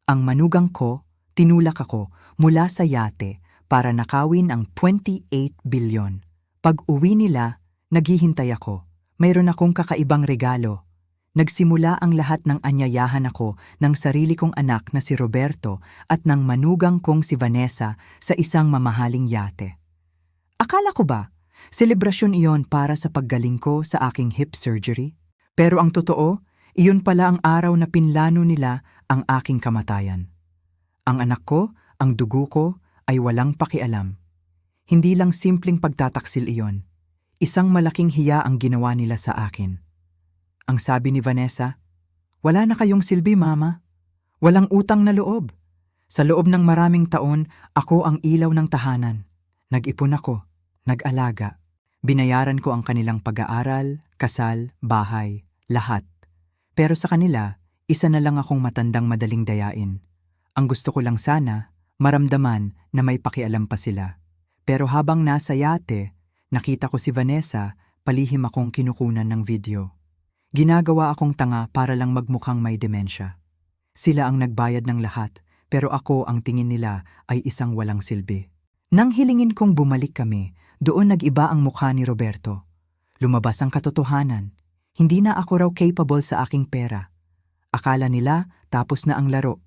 Ang manugang ko, tinulak ako mula sa yate para nakawin ang 28 bilyon. Pag-uwi nila, naghihintay ako. Mayroon akong kakaibang regalo. Nagsimula ang lahat ng anyayahan ako ng sarili kong anak na si Roberto at ng manugang kong si Vanessa sa isang mamahaling yate. Akala ko ba, selebrasyon iyon para sa paggaling ko sa aking hip surgery? Pero ang totoo, iyon pala ang araw na pinlano nila ang aking kamatayan. Ang anak ko, ang dugo ko, ay walang pakialam. Hindi lang simpleng pagtataksil iyon. Isang malaking hiya ang ginawa nila sa akin. Ang sabi ni Vanessa, "Wala na kayong silbi, Mama. Walang utang na loob. Sa loob ng maraming taon, ako ang ilaw ng tahanan. Nag-ipon ako, nag-alaga. Binayaran ko ang kanilang pag-aaral, kasal, bahay, lahat. Pero sa kanila, isa na lang akong matandang madaling dayain. Ang gusto ko lang sana, maramdaman na may pakialam pa sila. Pero habang nasa yate, nakita ko si Vanessa, palihim akong kinukunan ng video. Ginagawa akong tanga para lang magmukhang may demensya. Sila ang nagbayad ng lahat, pero ako ang tingin nila ay isang walang silbi. Nang hilingin kong bumalik kami, doon nag-iba ang mukha ni Roberto. Lumabas ang katotohanan. Hindi na ako raw capable sa aking pera. Akala nila tapos na ang laro.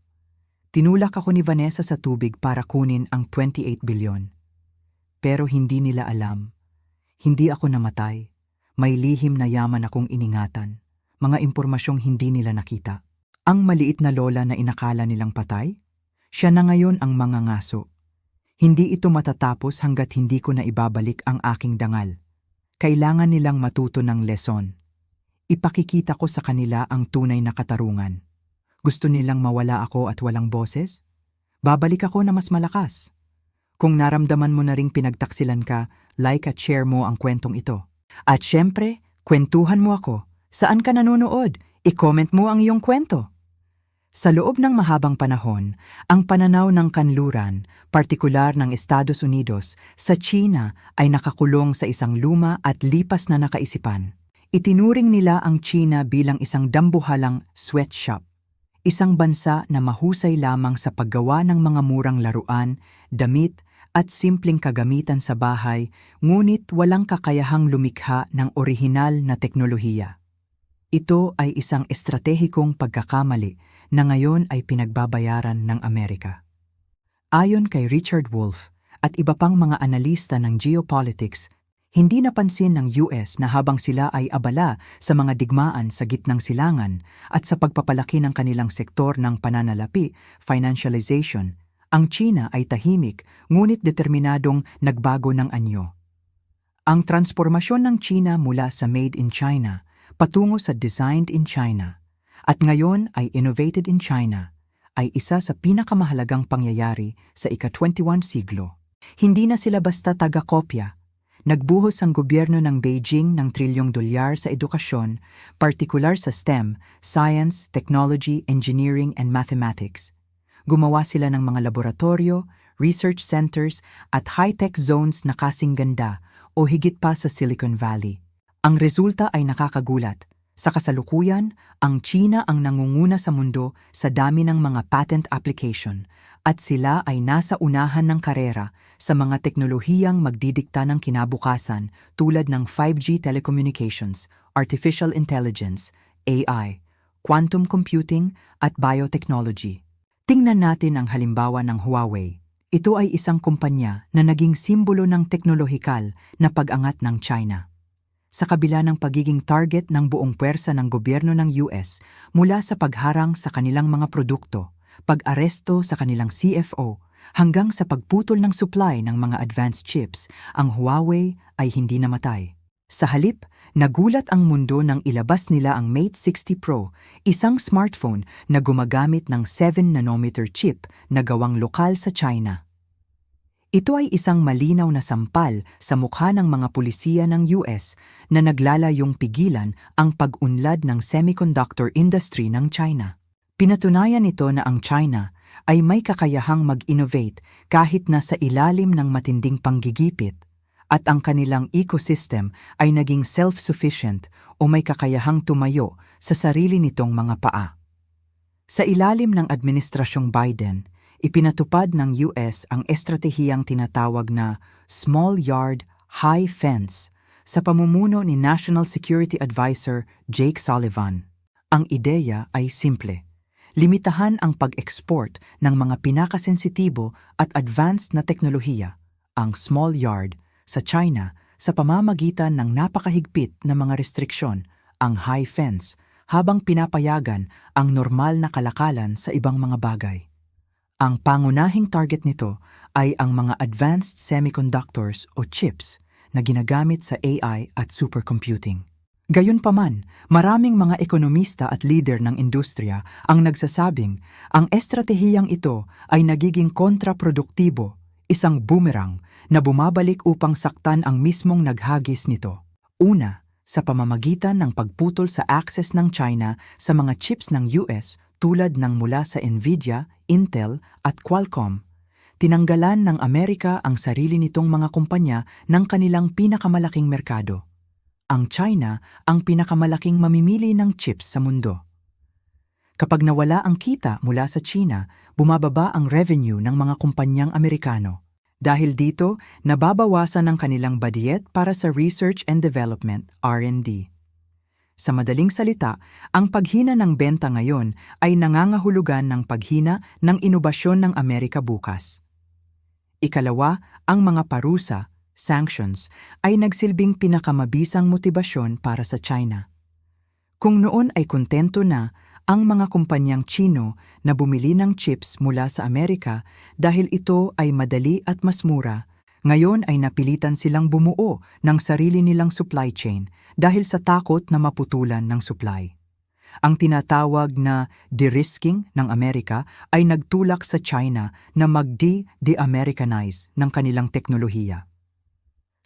Tinulak ako ni Vanessa sa tubig para kunin ang 28 bilyon. Pero hindi nila alam. Hindi ako namatay. May lihim na yaman akong iningatan. Mga impormasyong hindi nila nakita. Ang maliit na lola na inakala nilang patay, siya na ngayon ang mangangaso. Hindi ito matatapos hanggat hindi ko na ibabalik ang aking dangal. Kailangan nilang matuto ng leson. Ipakikita ko sa kanila ang tunay na katarungan. Gusto nilang mawala ako at walang boses? Babalik ako na mas malakas. Kung naramdaman mo na ring pinagtaksilan ka, like at share mo ang kwentong ito. At syempre, kwentuhan mo ako. Saan ka nanonood? I-comment mo ang iyong kwento. Sa loob ng mahabang panahon, ang pananaw ng kanluran, partikular ng Estados Unidos, sa China ay nakakulong sa isang luma at lipas na nakaisipan. Itinuring nila ang China bilang isang dambuhalang sweatshop. Isang bansa na mahusay lamang sa paggawa ng mga murang laruan, damit, at simpleng kagamitan sa bahay, ngunit walang kakayahang lumikha ng orihinal na teknolohiya. Ito ay isang estratehikong pagkakamali na ngayon ay pinagbabayaran ng Amerika. Ayon kay Richard Wolff at iba pang mga analista ng geopolitics, hindi napansin ng US na habang sila ay abala sa mga digmaan sa gitnang silangan at sa pagpapalaki ng kanilang sektor ng pananalapi, financialization, ang China ay tahimik ngunit determinadong nagbago ng anyo. Ang transformasyon ng China mula sa Made in China patungo sa Designed in China at ngayon ay Innovated in China ay isa sa pinakamahalagang pangyayari sa ika-21 siglo. Hindi na sila basta taga-kopya. Nagbuhos ang gobyerno ng Beijing ng trilyong dolyar sa edukasyon, partikular sa STEM, Science, Technology, Engineering, and Mathematics. Gumawa sila ng mga laboratorio, research centers, at high-tech zones na kasing ganda o higit pa sa Silicon Valley. Ang resulta ay nakakagulat. Sa kasalukuyan, ang China ang nangunguna sa mundo sa dami ng mga patent application at sila ay nasa unahan ng karera sa mga teknolohiyang magdidikta ng kinabukasan tulad ng 5G telecommunications, artificial intelligence, AI, quantum computing at biotechnology. Tingnan natin ang halimbawa ng Huawei. Ito ay isang kumpanya na naging simbolo ng teknolohikal na pag-angat ng China. Sa kabila ng pagiging target ng buong puwersa ng gobyerno ng US mula sa pagharang sa kanilang mga produkto, pag-aresto sa kanilang CFO, hanggang sa pagputol ng supply ng mga advanced chips, ang Huawei ay hindi namatay. Sa halip, nagulat ang mundo nang ilabas nila ang Mate 60 Pro, isang smartphone na gumagamit ng 7nm chip na gawang lokal sa China. Ito ay isang malinaw na sampal sa mukha ng mga pulisiya ng US na naglalayong pigilan ang pag-unlad ng semiconductor industry ng China. Pinatunayan nito na ang China ay may kakayahang mag-innovate kahit na sa ilalim ng matinding panggigipit, at ang kanilang ecosystem ay naging self-sufficient o may kakayahang tumayo sa sarili nitong mga paa. Sa ilalim ng Administrasyong Biden, ipinatupad ng US ang estratehiyang tinatawag na Small Yard, High Fence sa pamumuno ni National Security Advisor Jake Sullivan. Ang ideya ay simple. Limitahan ang pag-export ng mga pinakasensitibo at advanced na teknolohiya, ang small yard, sa China sa pamamagitan ng napakahigpit na mga restriksyon, ang high fence, habang pinapayagan ang normal na kalakalan sa ibang mga bagay. Ang pangunahing target nito ay ang mga advanced semiconductors o chips na ginagamit sa AI at supercomputing. Gayunpaman, maraming mga ekonomista at leader ng industriya ang nagsasabing ang estratehiyang ito ay nagiging kontraproduktibo, isang boomerang na bumabalik upang saktan ang mismong naghagis nito. Una, sa pamamagitan ng pagputol sa access ng China sa mga chips ng US tulad ng mula sa Nvidia, Intel at Qualcomm, tinanggalan ng Amerika ang sarili nitong mga kumpanya ng kanilang pinakamalaking merkado. Ang China ang pinakamalaking mamimili ng chips sa mundo. Kapag nawala ang kita mula sa China, bumababa ang revenue ng mga kumpanyang Amerikano. Dahil dito, nababawasan ang kanilang budget para sa research and development, R&D. Sa madaling salita, ang paghina ng benta ngayon ay nangangahulugan ng paghina ng inobasyon ng Amerika bukas. Ikalawa, ang mga parusa, sanctions, ay nagsilbing pinakamabisang motibasyon para sa China. Kung noon ay kontento na ang mga kumpanyang Chino na bumili ng chips mula sa Amerika dahil ito ay madali at mas mura, ngayon ay napilitan silang bumuo ng sarili nilang supply chain dahil sa takot na maputulan ng supply. Ang tinatawag na de-risking ng Amerika ay nagtulak sa China na mag-de-Americanize ng kanilang teknolohiya.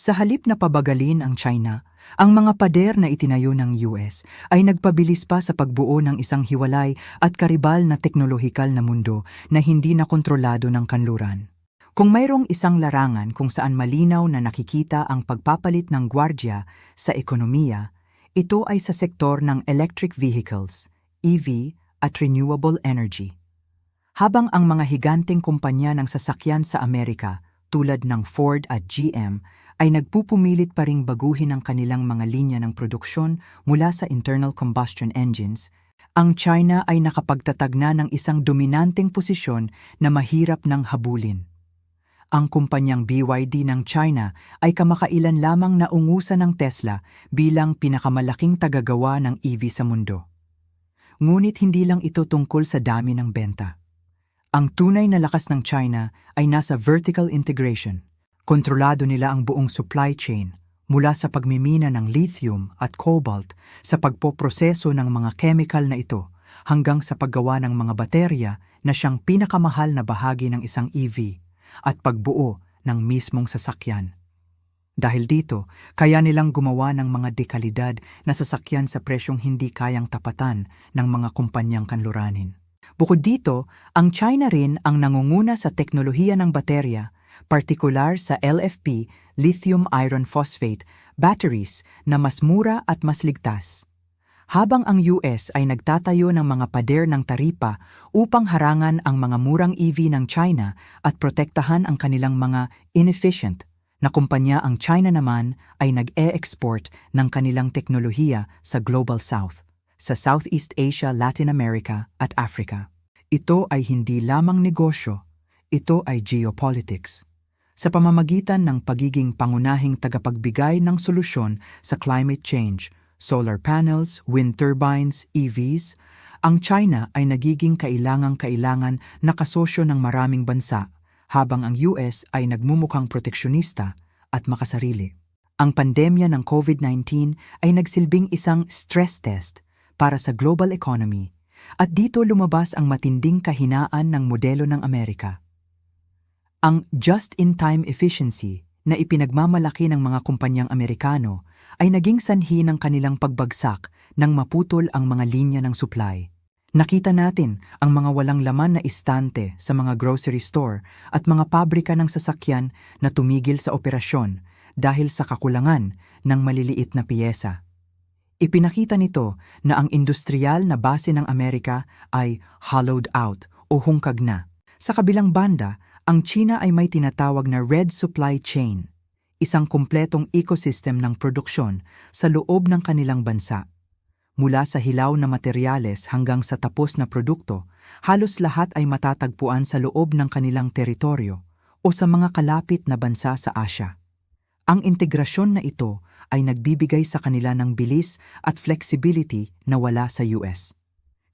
Sa halip na pabagalin ang China, ang mga pader na itinayo ng US ay nagpabilis pa sa pagbuo ng isang hiwalay at karibal na teknolohikal na mundo na hindi na kontrolado ng kanluran. Kung mayroong isang larangan kung saan malinaw na nakikita ang pagpapalit ng gwardya sa ekonomiya, ito ay sa sektor ng electric vehicles, EV at renewable energy. Habang ang mga higanteng kumpanya ng sasakyan sa Amerika tulad ng Ford at GM ay nagpupumilit pa ring baguhin ang kanilang mga linya ng produksyon mula sa internal combustion engines, ang China ay nakapagtatag na ng isang dominanteng posisyon na mahirap ng habulin. Ang kumpanyang BYD ng China ay kamakailan lamang naungusan ng Tesla bilang pinakamalaking tagagawa ng EV sa mundo. Ngunit hindi lang ito tungkol sa dami ng benta. Ang tunay na lakas ng China ay nasa vertical integration. Kontrolado nila ang buong supply chain mula sa pagmimina ng lithium at cobalt sa pagpoproseso ng mga chemical na ito hanggang sa paggawa ng mga baterya na siyang pinakamahal na bahagi ng isang EV at pagbuo ng mismong sasakyan. Dahil dito, kaya nilang gumawa ng mga dekalidad na sasakyan sa presyong hindi kayang tapatan ng mga kumpanyang kanluranin. Bukod dito, ang China rin ang nangunguna sa teknolohiya ng baterya, partikular sa LFP, lithium iron phosphate, batteries na mas mura at mas ligtas. Habang ang US ay nagtatayo ng mga pader ng taripa upang harangan ang mga murang EV ng China at protektahan ang kanilang mga inefficient na kumpanya, ang China naman ay nag-e-export ng kanilang teknolohiya sa Global South, sa Southeast Asia, Latin America at Africa. Ito ay hindi lamang negosyo, ito ay geopolitics. Sa pamamagitan ng pagiging pangunahing tagapagbigay ng solusyon sa climate change, solar panels, wind turbines, EVs, ang China ay nagiging kailangang-kailangan na kasosyo ng maraming bansa, habang ang US ay nagmumukhang proteksyonista at makasarili. Ang pandemya ng COVID-19 ay nagsilbing isang stress test para sa global economy, at dito lumabas ang matinding kahinaan ng modelo ng Amerika. Ang just-in-time efficiency na ipinagmamalaki ng mga kumpanyang Amerikano ay naging sanhi ng kanilang pagbagsak nang maputol ang mga linya ng supply. Nakita natin ang mga walang laman na istante sa mga grocery store at mga pabrika ng sasakyan na tumigil sa operasyon dahil sa kakulangan ng maliliit na piyesa. Ipinakita nito na ang industrial na base ng Amerika ay hollowed out o hungkag na. Sa kabilang banda, ang China ay may tinatawag na red supply chain, isang kumpletong ecosystem ng produksyon sa loob ng kanilang bansa. Mula sa hilaw na materyales hanggang sa tapos na produkto, halos lahat ay matatagpuan sa loob ng kanilang teritoryo o sa mga kalapit na bansa sa Asia. Ang integrasyon na ito ay nagbibigay sa kanila ng bilis at flexibility na wala sa US.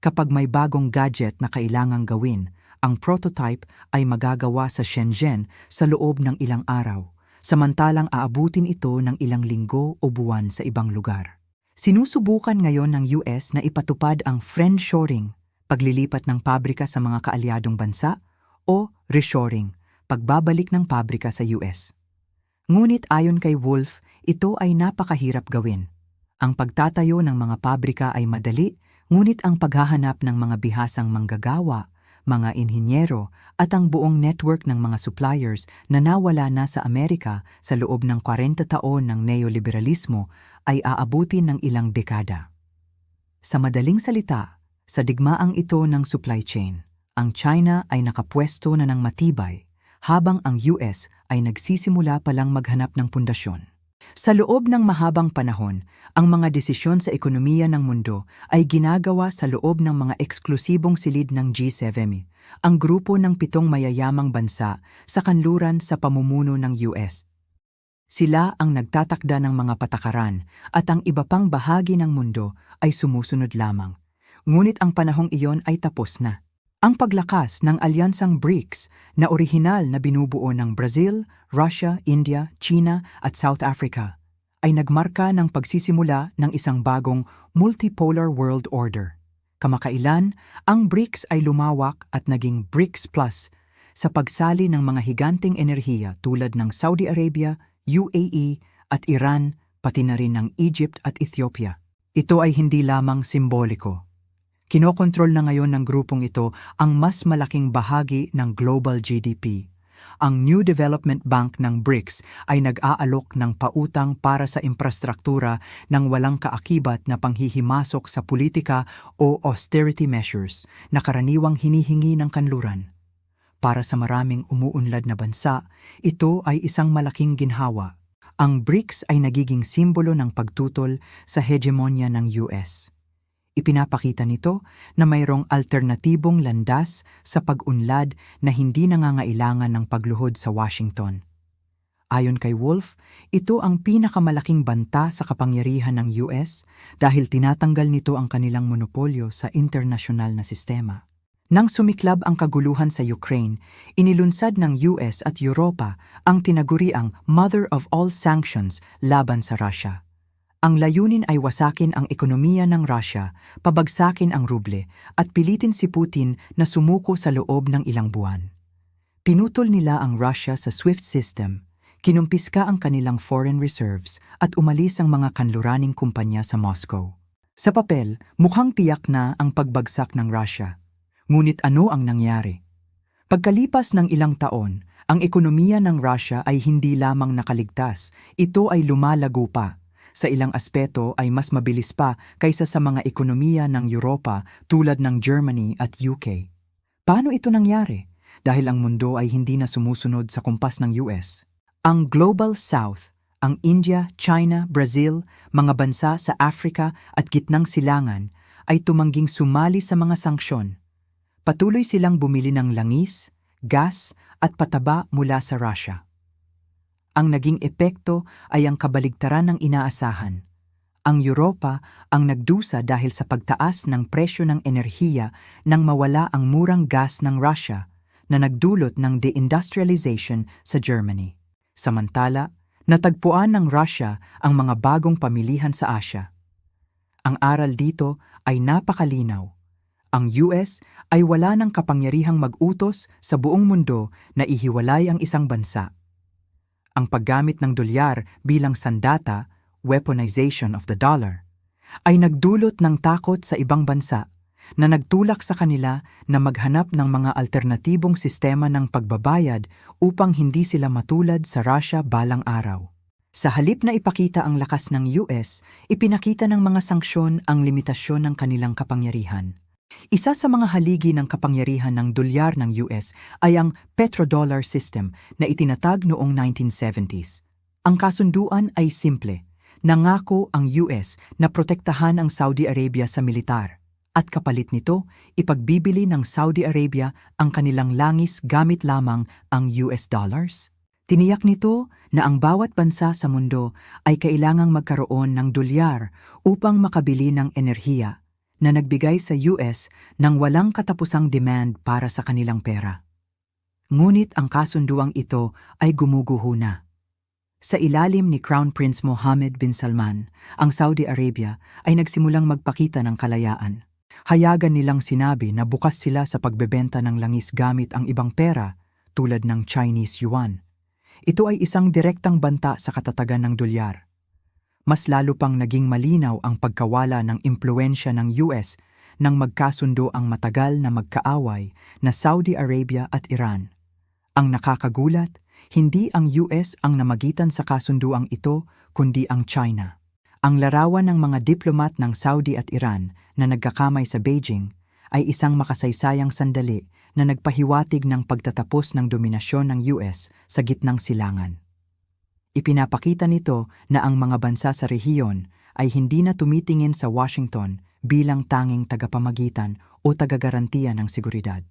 Kapag may bagong gadget na kailangang gawin, ang prototype ay magagawa sa Shenzhen sa loob ng ilang araw, samantalang aabutin ito ng ilang linggo o buwan sa ibang lugar. Sinusubukan ngayon ng US na ipatupad ang friendshoring, paglilipat ng pabrika sa mga kaalyadong bansa, o reshoring, pagbabalik ng pabrika sa US. Ngunit ayon kay Wolf, ito ay napakahirap gawin. Ang pagtatayo ng mga pabrika ay madali, ngunit ang paghahanap ng mga bihasang manggagawa, mga inhinyero at ang buong network ng mga suppliers na nawala na sa Amerika sa loob ng 40 taon ng neoliberalismo ay aabutin ng ilang dekada. Sa madaling salita, sa digmaang ito ng supply chain, ang China ay nakapwesto na ng matibay, habang ang US ay nagsisimula palang maghanap ng pundasyon. Sa loob ng mahabang panahon, ang mga desisyon sa ekonomiya ng mundo ay ginagawa sa loob ng mga eksklusibong silid ng G7, ang grupo ng 7 mayayamang bansa sa kanluran sa pamumuno ng US. Sila ang nagtatakda ng mga patakaran at ang iba pang bahagi ng mundo ay sumusunod lamang. Ngunit ang panahong iyon ay tapos na. Ang paglakas ng alyansang BRICS na orihinal na binubuo ng Brazil, Russia, India, China at South Africa ay nagmarka ng pagsisimula ng isang bagong multipolar world order. Kamakailan, ang BRICS ay lumawak at naging BRICS Plus sa pagsali ng mga higanteng enerhiya tulad ng Saudi Arabia, UAE at Iran, pati na rin ng Egypt at Ethiopia. Ito ay hindi lamang simboliko. Kinokontrol na ngayon ng grupong ito ang mas malaking bahagi ng global GDP. Ang New Development Bank ng BRICS ay nag-aalok ng pautang para sa infrastruktura ng walang kaakibat na panghihimasok sa politika o austerity measures na karaniwang hinihingi ng kanluran. Para sa maraming umuunlad na bansa, ito ay isang malaking ginhawa. Ang BRICS ay nagiging simbolo ng pagtutol sa hegemonya ng US. Ipinapakita nito na mayroong alternatibong landas sa pag-unlad na hindi nangangailangan ng pagluhod sa Washington. Ayon kay Wolf, ito ang pinakamalaking banta sa kapangyarihan ng US dahil tinatanggal nito ang kanilang monopolyo sa internasyonal na sistema. Nang sumiklab ang kaguluhan sa Ukraine, inilunsad ng US at Europa ang tinaguriang Mother of All Sanctions laban sa Russia. Ang layunin ay wasakin ang ekonomiya ng Russia, pabagsakin ang ruble, at pilitin si Putin na sumuko sa loob ng ilang buwan. Pinutol nila ang Russia sa SWIFT system, kinumpiska ang kanilang foreign reserves at umalis ang mga kanluraning kumpanya sa Moscow. Sa papel, mukhang tiyak na ang pagbagsak ng Russia. Ngunit ano ang nangyari? Pagkalipas ng ilang taon, ang ekonomiya ng Russia ay hindi lamang nakaligtas, ito ay lumalago pa. Sa ilang aspeto ay mas mabilis pa kaysa sa mga ekonomiya ng Europa tulad ng Germany at UK. Paano ito nangyari? Dahil ang mundo ay hindi na sumusunod sa kumpas ng US. Ang Global South, ang India, China, Brazil, mga bansa sa Africa at gitnang silangan ay tumangging sumali sa mga sanksyon. Patuloy silang bumili ng langis, gas at pataba mula sa Russia. Ang naging epekto ay ang kabaligtaran ng inaasahan. Ang Europa ang nagdusa dahil sa pagtaas ng presyo ng enerhiya nang mawala ang murang gas ng Russia na nagdulot ng deindustrialization sa Germany. Samantala, natagpuan ng Russia ang mga bagong pamilihan sa Asia. Ang aral dito ay napakalinaw. Ang US ay wala ng kapangyarihang mag-utos sa buong mundo na ihiwalay ang isang bansa. Ang paggamit ng dolyar bilang sandata, weaponization of the dollar, ay nagdulot ng takot sa ibang bansa na nagtulak sa kanila na maghanap ng mga alternatibong sistema ng pagbabayad upang hindi sila matulad sa Russia balang araw. Sa halip na ipakita ang lakas ng US, ipinakita ng mga sanksyon ang limitasyon ng kanilang kapangyarihan. Isa sa mga haligi ng kapangyarihan ng dolyar ng US ay ang petrodollar system na itinatag noong 1970s. Ang kasunduan ay simple. Nangako ang US na protektahan ang Saudi Arabia sa militar. At kapalit nito, ipagbibili ng Saudi Arabia ang kanilang langis gamit lamang ang US dollars. Tiniyak nito na ang bawat bansa sa mundo ay kailangang magkaroon ng dolyar upang makabili ng enerhiya na nagbigay sa US ng walang katapusang demand para sa kanilang pera. Ngunit ang kasunduang ito ay gumuguho na. Sa ilalim ni Crown Prince Mohammed bin Salman, ang Saudi Arabia ay nagsimulang magpakita ng kalayaan. Hayagan nilang sinabi na bukas sila sa pagbebenta ng langis gamit ang ibang pera tulad ng Chinese yuan. Ito ay isang direktang banta sa katatagan ng dolyar. Mas lalo pang naging malinaw ang pagkawala ng impluwensya ng US nang magkasundo ang matagal na magkaaway na Saudi Arabia at Iran. Ang nakakagulat, hindi ang US ang namagitan sa kasunduang ito kundi ang China. Ang larawan ng mga diplomat ng Saudi at Iran na nagkakamay sa Beijing ay isang makasaysayang sandali na nagpahiwatig ng pagtatapos ng dominasyon ng US sa gitnang silangan. Ipinapakita nito na ang mga bansa sa rehiyon ay hindi na tumitingin sa Washington bilang tanging tagapamagitan o tagagarantiya ng seguridad.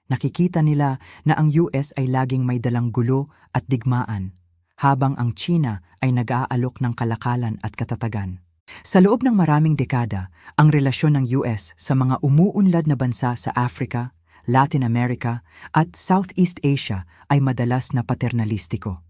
Nakikita nila na ang US ay laging may dalang gulo at digmaan, habang ang China ay nag-aalok ng kalakalan at katatagan. Sa loob ng maraming dekada, ang relasyon ng US sa mga umuunlad na bansa sa Africa, Latin America at Southeast Asia ay madalas na paternalistiko.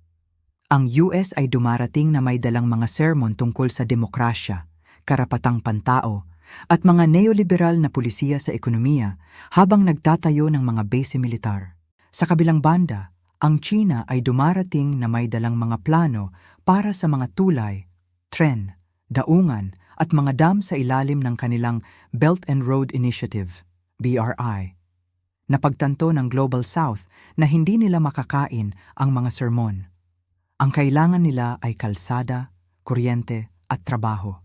Ang US ay dumarating na may dalang mga sermon tungkol sa demokrasya, karapatang pantao, at mga neoliberal na pulisiya sa ekonomiya habang nagtatayo ng mga base militar. Sa kabilang banda, ang China ay dumarating na may dalang mga plano para sa mga tulay, tren, daungan at mga dam sa ilalim ng kanilang Belt and Road Initiative, BRI. Napagtanto ng Global South na hindi nila makakain ang mga sermon. Ang kailangan nila ay kalsada, kuryente at trabaho.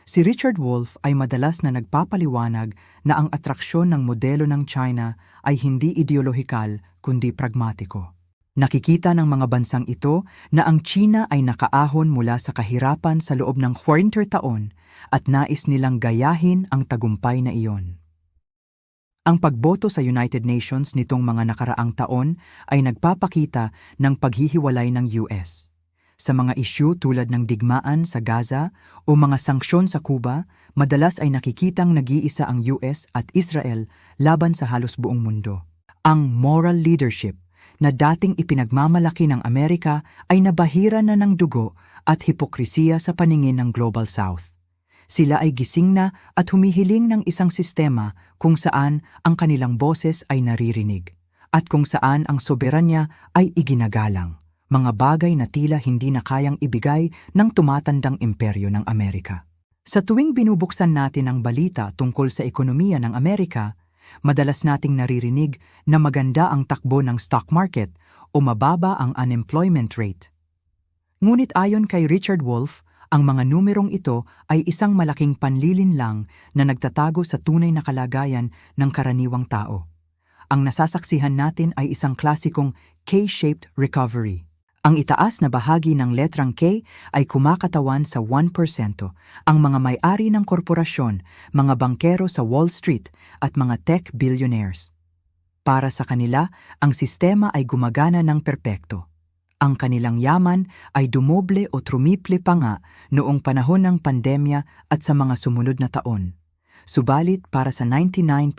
Si Richard Wolff ay madalas na nagpapaliwanag na ang atraksyon ng modelo ng China ay hindi ideolohikal kundi pragmatiko. Nakikita ng mga bansang ito na ang China ay nakaahon mula sa kahirapan sa loob ng 40 taon at nais nilang gayahin ang tagumpay na iyon. Ang pagboto sa United Nations nitong mga nakaraang taon ay nagpapakita ng paghihiwalay ng US. Sa mga isyu tulad ng digmaan sa Gaza o mga sanksyon sa Cuba, madalas ay nakikitang nag-iisa ang US at Israel laban sa halos buong mundo. Ang moral leadership na dating ipinagmamalaki ng Amerika ay nabahira na ng dugo at hipokrisiya sa paningin ng Global South. Sila ay gising na at humihiling ng isang sistema kung saan ang kanilang boses ay naririnig at kung saan ang soberanya ay iginagalang, mga bagay na tila hindi na kayang ibigay ng tumatandang imperyo ng Amerika. Sa tuwing binubuksan natin ang balita tungkol sa ekonomiya ng Amerika, madalas nating naririnig na maganda ang takbo ng stock market o mababa ang unemployment rate. Ngunit ayon kay Richard Wolff, ang mga numerong ito ay isang malaking panlilinlang na nagtatago sa tunay na kalagayan ng karaniwang tao. Ang nasasaksihan natin ay isang klasikong K-shaped recovery. Ang itaas na bahagi ng letrang K ay kumakatawan sa 1%, ang mga may-ari ng korporasyon, mga bangkero sa Wall Street at mga tech billionaires. Para sa kanila, ang sistema ay gumagana ng perpekto. Ang kanilang yaman ay dumoble o trumiple pa nga noong panahon ng pandemya at sa mga sumunod na taon. Subalit para sa 99%,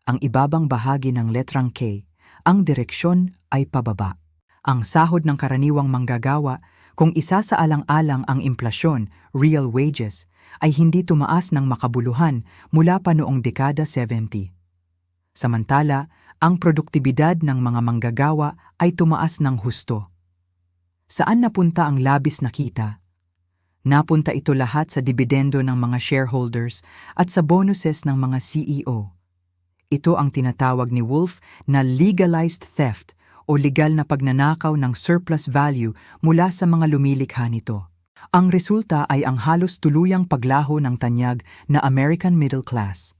ang ibabang bahagi ng letrang K, ang direksyon ay pababa. Ang sahod ng karaniwang manggagawa, kung isa sa alang-alang ang implasyon, real wages, ay hindi tumaas ng makabuluhan mula pa noong dekada 70. Samantala, ang produktibidad ng mga manggagawa ay tumaas ng husto. Saan napunta ang labis na kita? Napunta ito lahat sa dibidendo ng mga shareholders at sa bonuses ng mga CEO. Ito ang tinatawag ni Wolff na legalized theft o legal na pagnanakaw ng surplus value mula sa mga lumilikha nito. Ang resulta ay ang halos tuluyang paglaho ng tanyag na American middle class.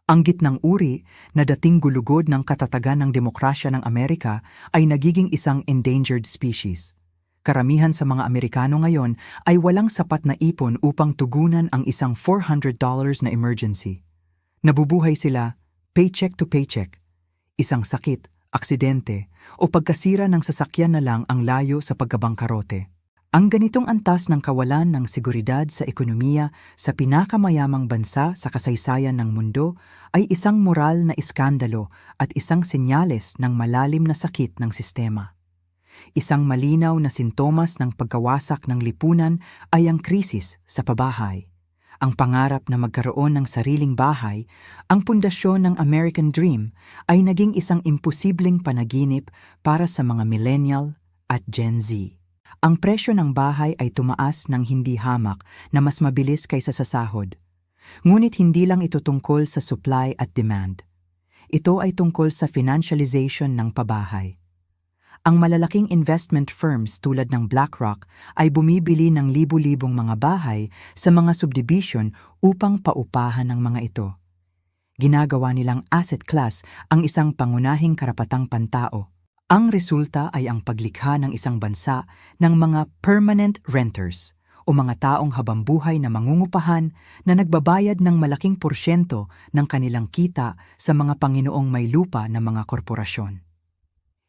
Ang gitnang uri na dating gulugod ng katatagan ng demokrasya ng Amerika ay nagiging isang endangered species. Karamihan sa mga Amerikano ngayon ay walang sapat na ipon upang tugunan ang isang $400 na emergency. Nabubuhay sila paycheck to paycheck. Isang sakit, aksidente, o pagkasira ng sasakyan na lang ang layo sa pagkabangkarote. Ang ganitong antas ng kawalan ng seguridad sa ekonomiya sa pinakamayamang bansa sa kasaysayan ng mundo ay isang moral na iskandalo at isang senyales ng malalim na sakit ng sistema. Isang malinaw na sintomas ng pagkawasak ng lipunan ay ang krisis sa pabahay. Ang pangarap na magkaroon ng sariling bahay, ang pundasyon ng American Dream, ay naging isang imposibleng panaginip para sa mga millennial at Gen Z. Ang presyo ng bahay ay tumaas ng hindi hamak na mas mabilis kaysa sa sahod. Ngunit hindi lang ito tungkol sa supply at demand. Ito ay tungkol sa financialization ng pabahay. Ang malalaking investment firms tulad ng BlackRock ay bumibili ng libu-libong mga bahay sa mga subdivision upang paupahan ng mga ito. Ginagawa nilang asset class ang isang pangunahing karapatang pantao. Ang resulta ay ang paglikha ng isang bansa ng mga permanent renters o mga taong habambuhay na mangungupahan na nagbabayad ng malaking porsyento ng kanilang kita sa mga Panginoong may lupa na mga korporasyon.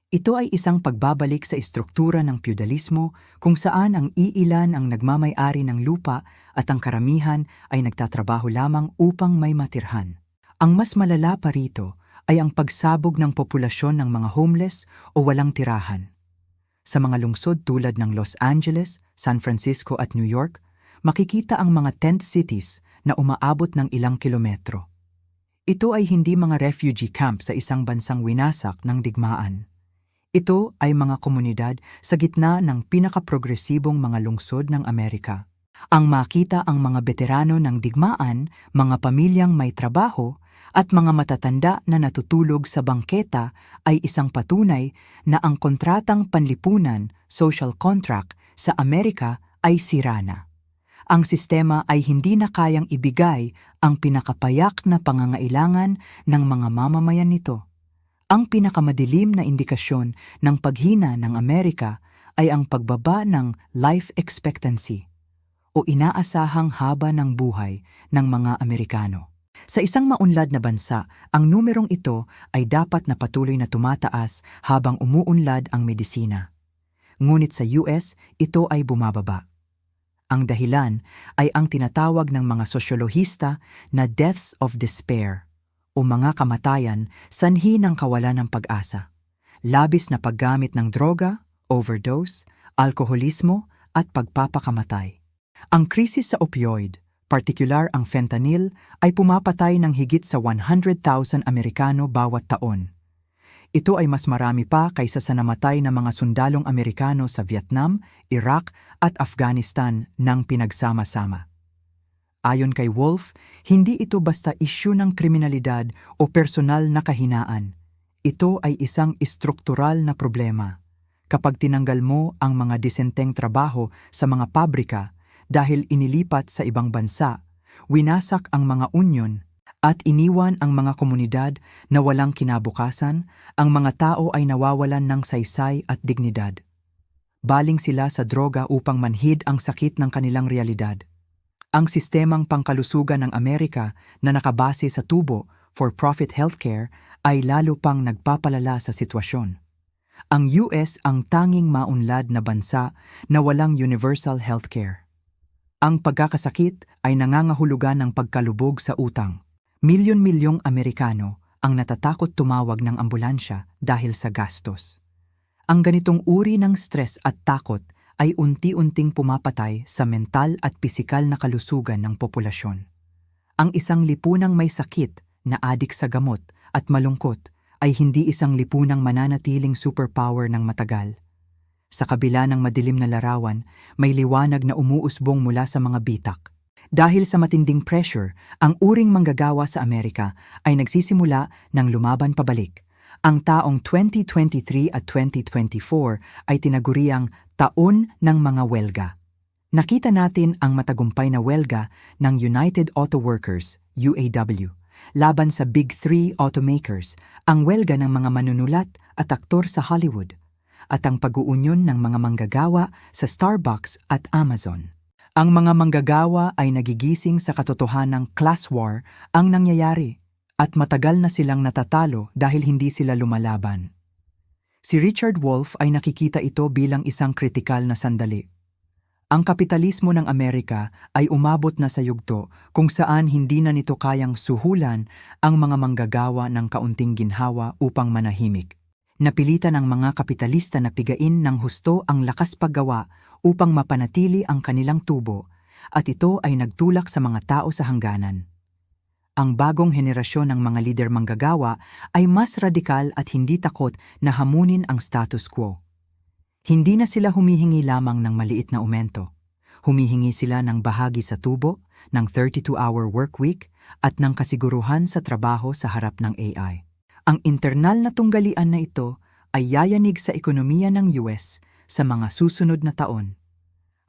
Ito ay isang pagbabalik sa istruktura ng feudalismo kung saan ang iilan ang nagmamay-ari ng lupa at ang karamihan ay nagtatrabaho lamang upang may matirhan. Ang mas malala pa rito ay ang pagsabog ng populasyon ng mga homeless o walang tirahan. Sa mga lungsod tulad ng Los Angeles, San Francisco at New York, makikita ang mga tent cities na umaabot ng ilang kilometro. Ito ay hindi mga refugee camp sa isang bansang winasak ng digmaan. Ito ay mga komunidad sa gitna ng pinakaprogresibong mga lungsod ng Amerika. Ang makita ang mga veterano ng digmaan, mga pamilyang may trabaho, at mga matatanda na natutulog sa bangketa ay isang patunay na ang kontratang panlipunan, social contract, sa Amerika ay sira na. Ang sistema ay hindi na kayang ibigay ang pinakapayak na pangangailangan ng mga mamamayan nito. Ang pinakamadilim na indikasyon ng paghina ng Amerika ay ang pagbaba ng life expectancy o inaasahang haba ng buhay ng mga Amerikano. Sa isang maunlad na bansa, ang numerong ito ay dapat na patuloy na tumataas habang umuunlad ang medisina. Ngunit sa US, ito ay bumababa. Ang dahilan ay ang tinatawag ng mga sosyolohista na deaths of despair o mga kamatayan sanhi ng kawalan ng pag-asa. Labis na paggamit ng droga, overdose, alkoholismo at pagpapakamatay. Ang krisis sa opioid, partikular ang fentanyl, ay pumapatay ng higit sa 100,000 Amerikano bawat taon. Ito ay mas marami pa kaysa sa namatay na mga sundalong Amerikano sa Vietnam, Iraq at Afghanistan nang pinagsama-sama. Ayon kay Wolf, hindi ito basta isyu ng kriminalidad o personal na kahinaan. Ito ay isang istruktural na problema. Kapag tinanggal mo ang mga disenteng trabaho sa mga pabrika, dahil inilipat sa ibang bansa, winasak ang mga unyon at iniwan ang mga komunidad na walang kinabukasan, ang mga tao ay nawawalan ng saysay at dignidad. Baling sila sa droga upang manhid ang sakit ng kanilang realidad. Ang sistemang pangkalusugan ng Amerika na nakabase sa tubo, for-profit healthcare, ay lalo pang nagpapalala sa sitwasyon. Ang US ang tanging maunlad na bansa na walang universal healthcare. Ang pagkakasakit ay nangangahulugan ng pagkalubog sa utang. Milyon-milyong Amerikano ang natatakot tumawag ng ambulansya dahil sa gastos. Ang ganitong uri ng stress at takot ay unti-unting pumapatay sa mental at pisikal na kalusugan ng populasyon. Ang isang lipunang may sakit na adik sa gamot at malungkot ay hindi isang lipunang mananatiling superpower ng matagal. Sa kabila ng madilim na larawan, may liwanag na umuusbong mula sa mga bitak. Dahil sa matinding pressure, ang uring manggagawa sa Amerika ay nagsisimula ng lumaban pabalik. Ang taong 2023 at 2024 ay tinaguriang taon ng mga welga. Nakita natin ang matagumpay na welga ng United Auto Workers, UAW, laban sa Big Three automakers, ang welga ng mga manunulat at aktor sa Hollywood, at ang pag-uunyon ng mga manggagawa sa Starbucks at Amazon. Ang mga manggagawa ay nagigising sa katotohanang class war ang nangyayari at matagal na silang natatalo dahil hindi sila lumalaban. Si Richard Wolff ay nakikita ito bilang isang kritikal na sandali. Ang kapitalismo ng Amerika ay umabot na sa yugto kung saan hindi na nito kayang suhulan ang mga manggagawa ng kaunting ginhawa upang manahimik. Napilitan ang mga kapitalista na pigain ng husto ang lakas paggawa upang mapanatili ang kanilang tubo, at ito ay nagtulak sa mga tao sa hangganan. Ang bagong henerasyon ng mga lider manggagawa ay mas radikal at hindi takot na hamunin ang status quo. Hindi na sila humihingi lamang ng maliit na aumento. Humihingi sila ng bahagi sa tubo, ng 32-hour work week, at ng kasiguruhan sa trabaho sa harap ng AI. Ang internal na tunggalian na ito ay yayanig sa ekonomiya ng US sa mga susunod na taon.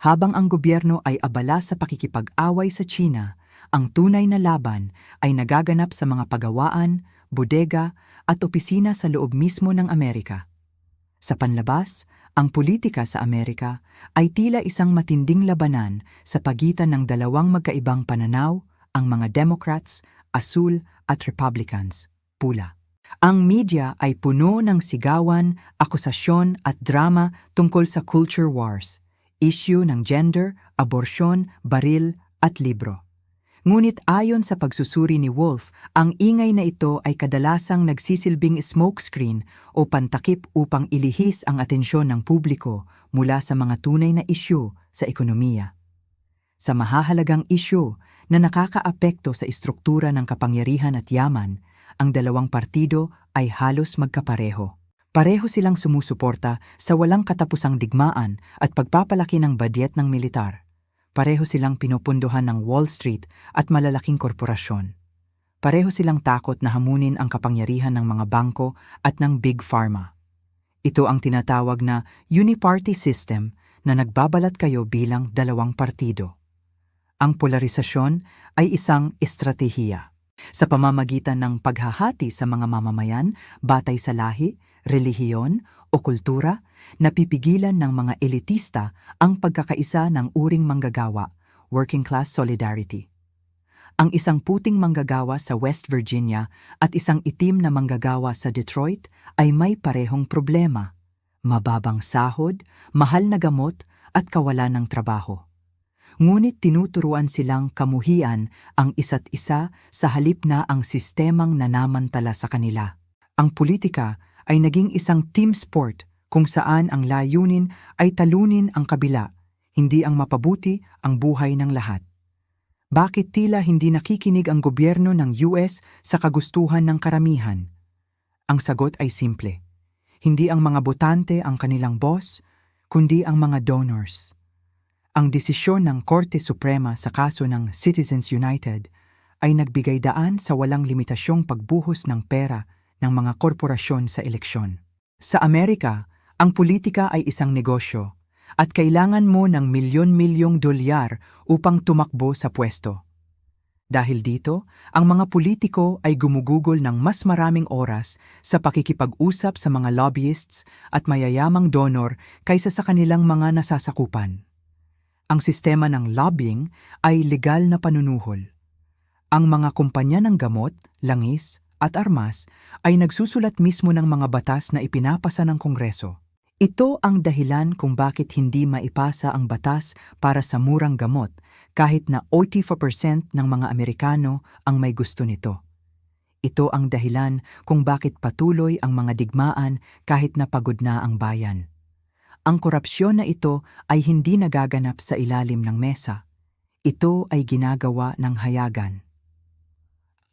Habang ang gobyerno ay abala sa pakikipag-away sa China, ang tunay na laban ay nagaganap sa mga pagawaan, bodega at opisina sa loob mismo ng Amerika. Sa panlabas, ang politika sa Amerika ay tila isang matinding labanan sa pagitan ng dalawang magkaibang pananaw, ang mga Democrats, asul at Republicans, pula. Ang media ay puno ng sigawan, akusasyon at drama tungkol sa culture wars, issue ng gender, aborsyon, baril at libro. Ngunit ayon sa pagsusuri ni Wolff, ang ingay na ito ay kadalasang nagsisilbing smokescreen o pantakip upang ilihis ang atensyon ng publiko mula sa mga tunay na isyu sa ekonomiya. Sa mahahalagang isyu na nakakaapekto sa istruktura ng kapangyarihan at yaman, ang dalawang partido ay halos magkapareho. Pareho silang sumusuporta sa walang katapusang digmaan at pagpapalaki ng badyet ng militar. Pareho silang pinupunduhan ng Wall Street at malalaking korporasyon. Pareho silang takot na hamunin ang kapangyarihan ng mga bangko at ng Big Pharma. Ito ang tinatawag na uniparty system na nagbabalat kayo bilang dalawang partido. Ang polarisasyon ay isang estratehiya. Sa pamamagitan ng paghahati sa mga mamamayan batay sa lahi, relihiyon o kultura, napipigilan ng mga elitista ang pagkakaisa ng uring manggagawa, working class solidarity. Ang isang puting manggagawa sa West Virginia at isang itim na manggagawa sa Detroit ay may parehong problema: mababang sahod, mahal na gamot at kawalan ng trabaho. Ngunit tinuturuan silang kamuhian ang isa't isa sa halip na ang sistemang nanamantala sa kanila. Ang politika ay naging isang team sport kung saan ang layunin ay talunin ang kabila, hindi ang mapabuti ang buhay ng lahat. Bakit tila hindi nakikinig ang gobyerno ng US sa kagustuhan ng karamihan? Ang sagot ay simple. Hindi ang mga botante ang kanilang boss, kundi ang mga donors. Ang desisyon ng Korte Suprema sa kaso ng Citizens United ay nagbigay daan sa walang limitasyong pagbuhos ng pera ng mga korporasyon sa eleksyon. Sa Amerika, ang politika ay isang negosyo at kailangan mo ng milyon-milyong dolyar upang tumakbo sa pwesto. Dahil dito, ang mga politiko ay gumugugol ng mas maraming oras sa pakikipag-usap sa mga lobbyists at mayayamang donor kaysa sa kanilang mga nasasakupan. Ang sistema ng lobbying ay legal na panunuhol. Ang mga kumpanya ng gamot, langis, at armas ay nagsusulat mismo ng mga batas na ipinapasa ng Kongreso. Ito ang dahilan kung bakit hindi maipasa ang batas para sa murang gamot kahit na 84% ng mga Amerikano ang may gusto nito. Ito ang dahilan kung bakit patuloy ang mga digmaan kahit na pagod na ang bayan. Ang korupsyon na ito ay hindi nagaganap sa ilalim ng mesa. Ito ay ginagawa ng hayagan.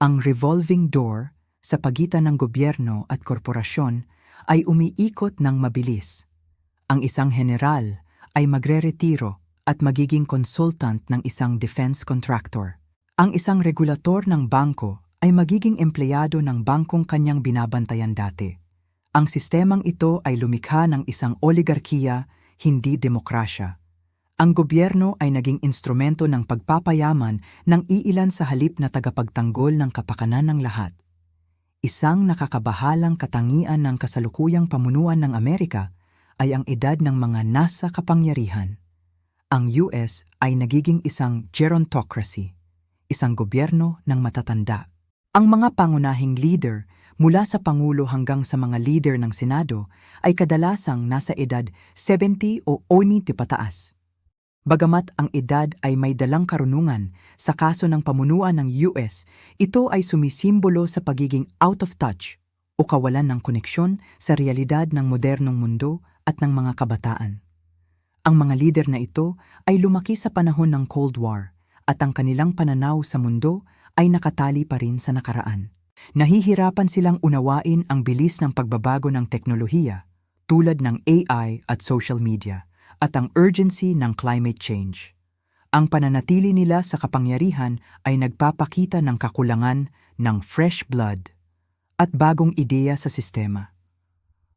Ang revolving door sa pagitan ng gobyerno at korporasyon ay umiikot ng mabilis. Ang isang general ay magreretiro at magiging consultant ng isang defense contractor. Ang isang regulator ng bangko ay magiging empleyado ng bangkong kanyang binabantayan dati. Ang sistemang ito ay lumikha ng isang oligarkiya, hindi demokrasya. Ang gobyerno ay naging instrumento ng pagpapayaman ng iilan sa halip na tagapagtanggol ng kapakanan ng lahat. Isang nakakabahalang katangian ng kasalukuyang pamunuan ng Amerika ay ang edad ng mga nasa kapangyarihan. Ang US ay nagiging isang gerontocracy, isang gobyerno ng matatanda. Ang mga pangunahing leader, mula sa Pangulo hanggang sa mga leader ng Senado, ay kadalasang nasa edad 70 o 90 pataas. Bagamat ang edad ay may dalang karunungan, sa kaso ng pamunuan ng US, ito ay sumisimbolo sa pagiging out of touch o kawalan ng koneksyon sa realidad ng modernong mundo at ng mga kabataan. Ang mga lider na ito ay lumaki sa panahon ng Cold War at ang kanilang pananaw sa mundo ay nakatali pa rin sa nakaraan. Nahihirapan silang unawain ang bilis ng pagbabago ng teknolohiya tulad ng AI at social media at ang urgency ng climate change. Ang pananatili nila sa kapangyarihan ay nagpapakita ng kakulangan ng fresh blood at bagong ideya sa sistema.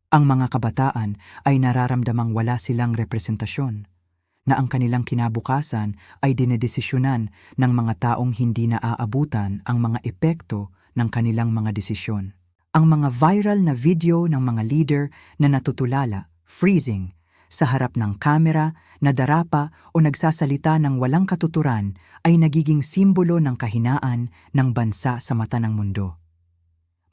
Ang mga kabataan ay nararamdamang wala silang representasyon, na ang kanilang kinabukasan ay dinedesisyonan ng mga taong hindi naaabutan ang mga epekto ng kanilang mga desisyon. Ang mga viral na video ng mga leader na natutulala, freezing, sa harap ng kamera, nadarapa o nagsasalita ng walang katuturan ay nagiging simbolo ng kahinaan ng bansa sa mata ng mundo.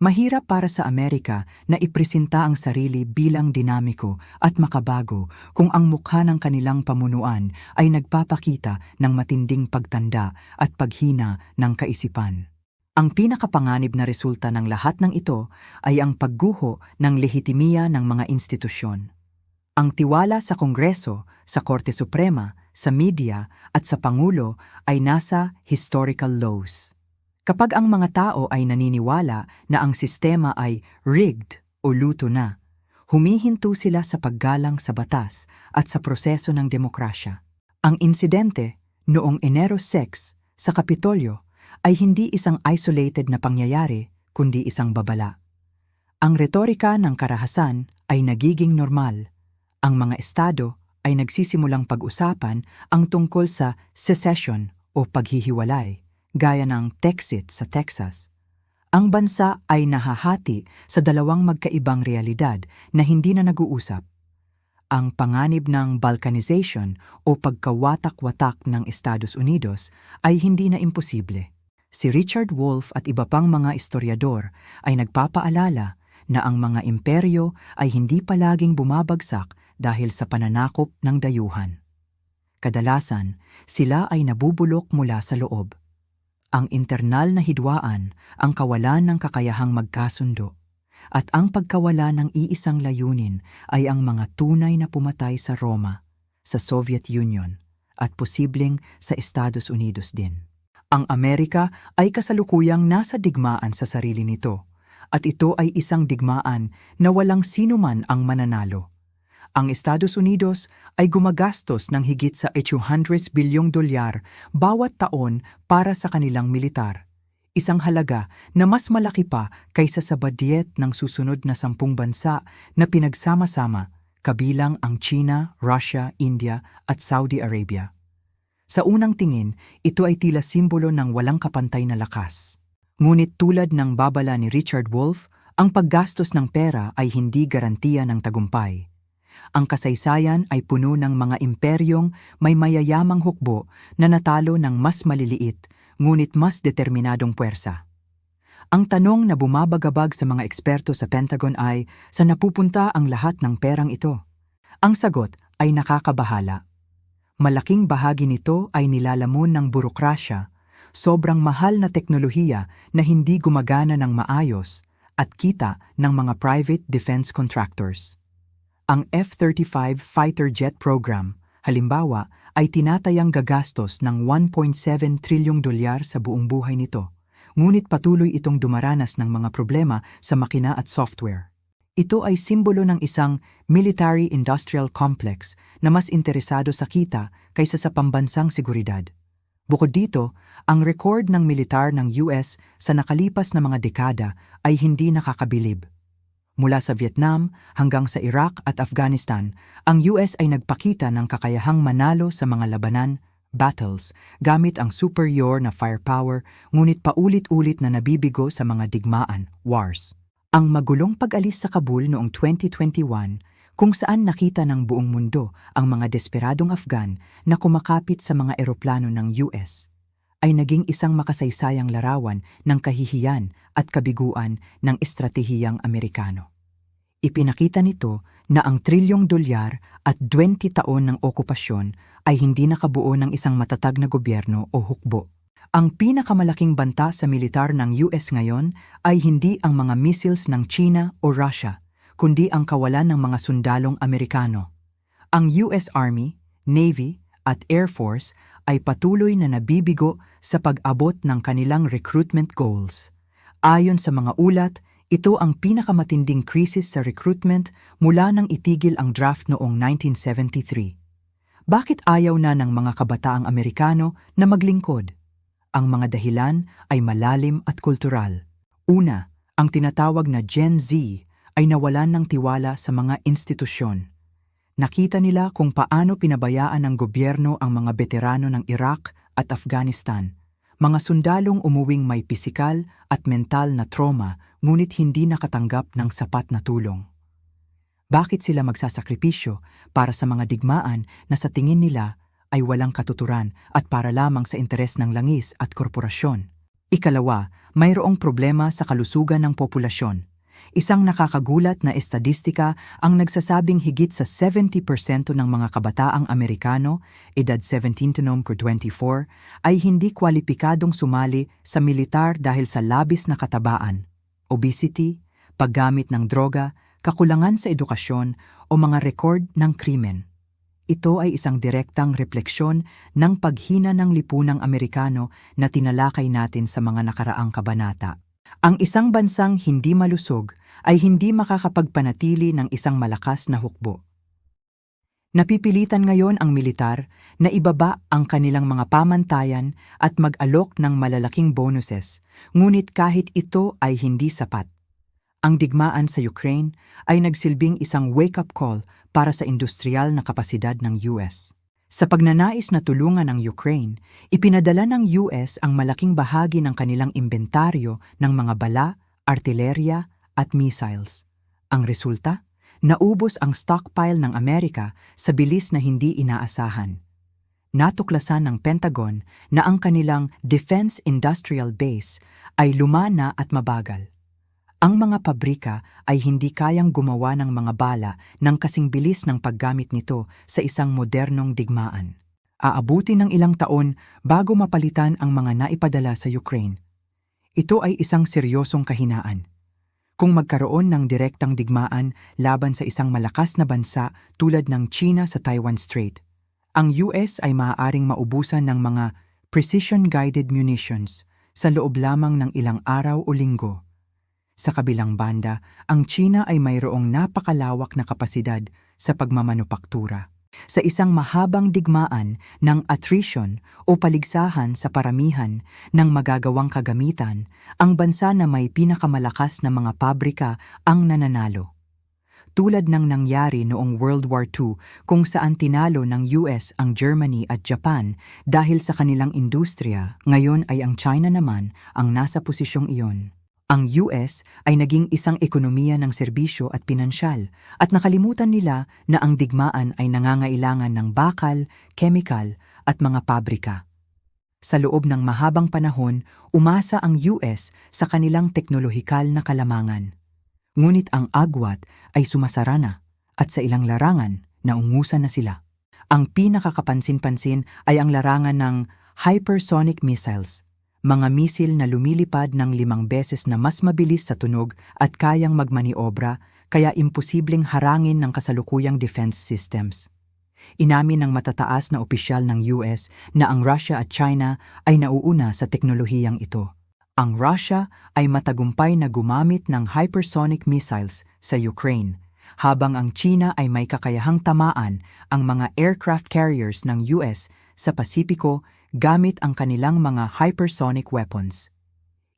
Mahirap para sa Amerika na ipresenta ang sarili bilang dinamiko at makabago kung ang mukha ng kanilang pamunuan ay nagpapakita ng matinding pagtanda at paghina ng kaisipan. Ang pinakapanganib na resulta ng lahat ng ito ay ang pagguho ng lehitimiya ng mga institusyon. Ang tiwala sa Kongreso, sa Korte Suprema, sa media at sa Pangulo ay nasa historical lows. Kapag ang mga tao ay naniniwala na ang sistema ay rigged o luto na, humihinto sila sa paggalang sa batas at sa proseso ng demokrasya. Ang insidente noong Enero 6 sa Kapitolyo ay hindi isang isolated na pangyayari kundi isang babala. Ang retorika ng karahasan ay nagiging normal. Ang mga estado ay nagsisimulang pag-usapan ang tungkol sa secession o paghihiwalay, gaya ng Texit sa Texas. Ang bansa ay nahahati sa dalawang magkaibang realidad na hindi na nag-uusap. Ang panganib ng balkanization o pagkawatak-watak ng Estados Unidos ay hindi na imposible. Si Richard Wolff at iba pang mga historiador ay nagpapaalala na ang mga imperyo ay hindi palaging bumabagsak dahil sa pananakop ng dayuhan. Kadalasan, sila ay nabubulok mula sa loob. Ang internal na hidwaan, ang kawalan ng kakayahang magkasundo, at ang pagkawala ng iisang layunin ay ang mga tunay na pumatay sa Roma, sa Soviet Union, at posibleng sa Estados Unidos din. Ang Amerika ay kasalukuyang nasa digmaan sa sarili nito, at ito ay isang digmaan na walang sinuman ang mananalo. Ang Estados Unidos ay gumagastos ng higit sa $800 bilyong bawat taon para sa kanilang militar. Isang halaga na mas malaki pa kaysa sa badyet ng susunod na 10 bansa na pinagsama-sama, kabilang ang China, Russia, India at Saudi Arabia. Sa unang tingin, ito ay tila simbolo ng walang kapantay na lakas. Ngunit tulad ng babala ni Richard Wolff, ang paggastos ng pera ay hindi garantiya ng tagumpay. Ang kasaysayan ay puno ng mga imperyong may mayayamang hukbo na natalo ng mas maliliit, ngunit mas determinadong puwersa. Ang tanong na bumabagabag sa mga eksperto sa Pentagon ay, saan napupunta ang lahat ng perang ito? Ang sagot ay nakakabahala. Malaking bahagi nito ay nilalamon ng burokrasya, sobrang mahal na teknolohiya na hindi gumagana ng maayos, at kita ng mga private defense contractors. Ang F-35 fighter jet program, halimbawa, ay tinatayang gagastos ng $1.7 trilyong sa buong buhay nito, ngunit patuloy itong dumaranas ng mga problema sa makina at software. Ito ay simbolo ng isang military-industrial complex na mas interesado sa kita kaysa sa pambansang seguridad. Bukod dito, ang record ng militar ng US sa nakalipas na mga dekada ay hindi nakakabilib. Mula sa Vietnam hanggang sa Iraq at Afghanistan, ang US ay nagpakita ng kakayahang manalo sa mga labanan, battles, gamit ang superior na firepower, ngunit paulit-ulit na nabibigo sa mga digmaan, wars. Ang magulong pag-alis sa Kabul noong 2021, kung saan nakita ng buong mundo ang mga desperadong Afghan na kumakapit sa mga eroplano ng US, ay naging isang makasaysayang larawan ng kahihiyan at kabiguan ng estratehiyang Amerikano. Ipinakita nito na ang trilyong dolyar at 20 taon ng okupasyon ay hindi nakabuo ng isang matatag na gobyerno o hukbo. Ang pinakamalaking banta sa militar ng US ngayon ay hindi ang mga missiles ng China o Russia, kundi ang kawalan ng mga sundalong Amerikano. Ang US Army, Navy at Air Force ay patuloy na nabibigo sa pag-abot ng kanilang recruitment goals. Ayon sa mga ulat, ito ang pinakamatinding krisis sa recruitment mula nang itigil ang draft noong 1973. Bakit ayaw na ng mga kabataang Amerikano na maglingkod? Ang mga dahilan ay malalim at kultural. Una, ang tinatawag na Gen Z ay nawalan ng tiwala sa mga institusyon. Nakita nila kung paano pinabayaan ng gobyerno ang mga veterano ng Iraq at Afghanistan, mga sundalong umuwing may pisikal at mental na trauma ngunit hindi nakatanggap ng sapat na tulong. Bakit sila magsasakripisyo para sa mga digmaan na sa tingin nila ay walang katuturan at para lamang sa interes ng langis at korporasyon? Ikalawa, mayroong problema sa kalusugan ng populasyon. Isang nakakagulat na estadistika ang nagsasabing higit sa 70% ng mga kabataang Amerikano, edad 17 to 24, ay hindi kwalipikadong sumali sa militar dahil sa labis na katabaan, obesity, paggamit ng droga, kakulangan sa edukasyon o mga record ng krimen. Ito ay isang direktang refleksyon ng paghina ng lipunang Amerikano na tinalakay natin sa mga nakaraang kabanata. Ang isang bansang hindi malusog ay hindi makakapagpanatili ng isang malakas na hukbo. Napipilitan ngayon ang militar na ibaba ang kanilang mga pamantayan at mag-alok ng malalaking bonuses, ngunit kahit ito ay hindi sapat. Ang digmaan sa Ukraine ay nagsilbing isang wake-up call para sa industrial na kapasidad ng US. Sa pagnanais na tulungan ang Ukraine, ipinadala ng US ang malaking bahagi ng kanilang inventaryo ng mga bala, artilerya at missiles. Ang resulta? Naubos ang stockpile ng Amerika sa bilis na hindi inaasahan. Natuklasan ng Pentagon na ang kanilang Defense Industrial Base ay lumana at mabagal. Ang mga pabrika ay hindi kayang gumawa ng mga bala ng kasing bilis ng paggamit nito sa isang modernong digmaan. Aabuti ng ilang taon bago mapalitan ang mga naipadala sa Ukraine. Ito ay isang seryosong kahinaan. Kung magkaroon ng direktang digmaan laban sa isang malakas na bansa tulad ng China sa Taiwan Strait, ang US ay maaaring maubusan ng mga precision-guided munitions sa loob lamang ng ilang araw o linggo. Sa kabilang banda, ang China ay mayroong napakalawak na kapasidad sa pagmamanupaktura. Sa isang mahabang digmaan ng attrition o paligsahan sa paramihan ng magagawang kagamitan, ang bansa na may pinakamalakas na mga pabrika ang nananalo. Tulad ng nangyari noong World War II kung saan tinalo ng US ang Germany at Japan dahil sa kanilang industriya, ngayon ay ang China naman ang nasa posisyong iyon. Ang US ay naging isang ekonomiya ng serbisyo at pinansyal at nakalimutan nila na ang digmaan ay nangangailangan ng bakal, kemikal at mga pabrika. Sa loob ng mahabang panahon, umasa ang US sa kanilang teknolohikal na kalamangan. Ngunit ang agwat ay sumasara na at sa ilang larangan, naungusan na sila. Ang pinakakapansin-pansin ay ang larangan ng hypersonic missiles, mga misil na lumilipad ng 5 beses na mas mabilis sa tunog at kayang magmaniobra kaya imposibleng harangin ng kasalukuyang defense systems. Inamin ng matataas na opisyal ng US na ang Russia at China ay nauuna sa teknolohiyang ito. Ang Russia ay matagumpay na gumamit ng hypersonic missiles sa Ukraine, habang ang China ay may kakayahang tamaan ang mga aircraft carriers ng US sa Pasipiko gamit ang kanilang mga hypersonic weapons.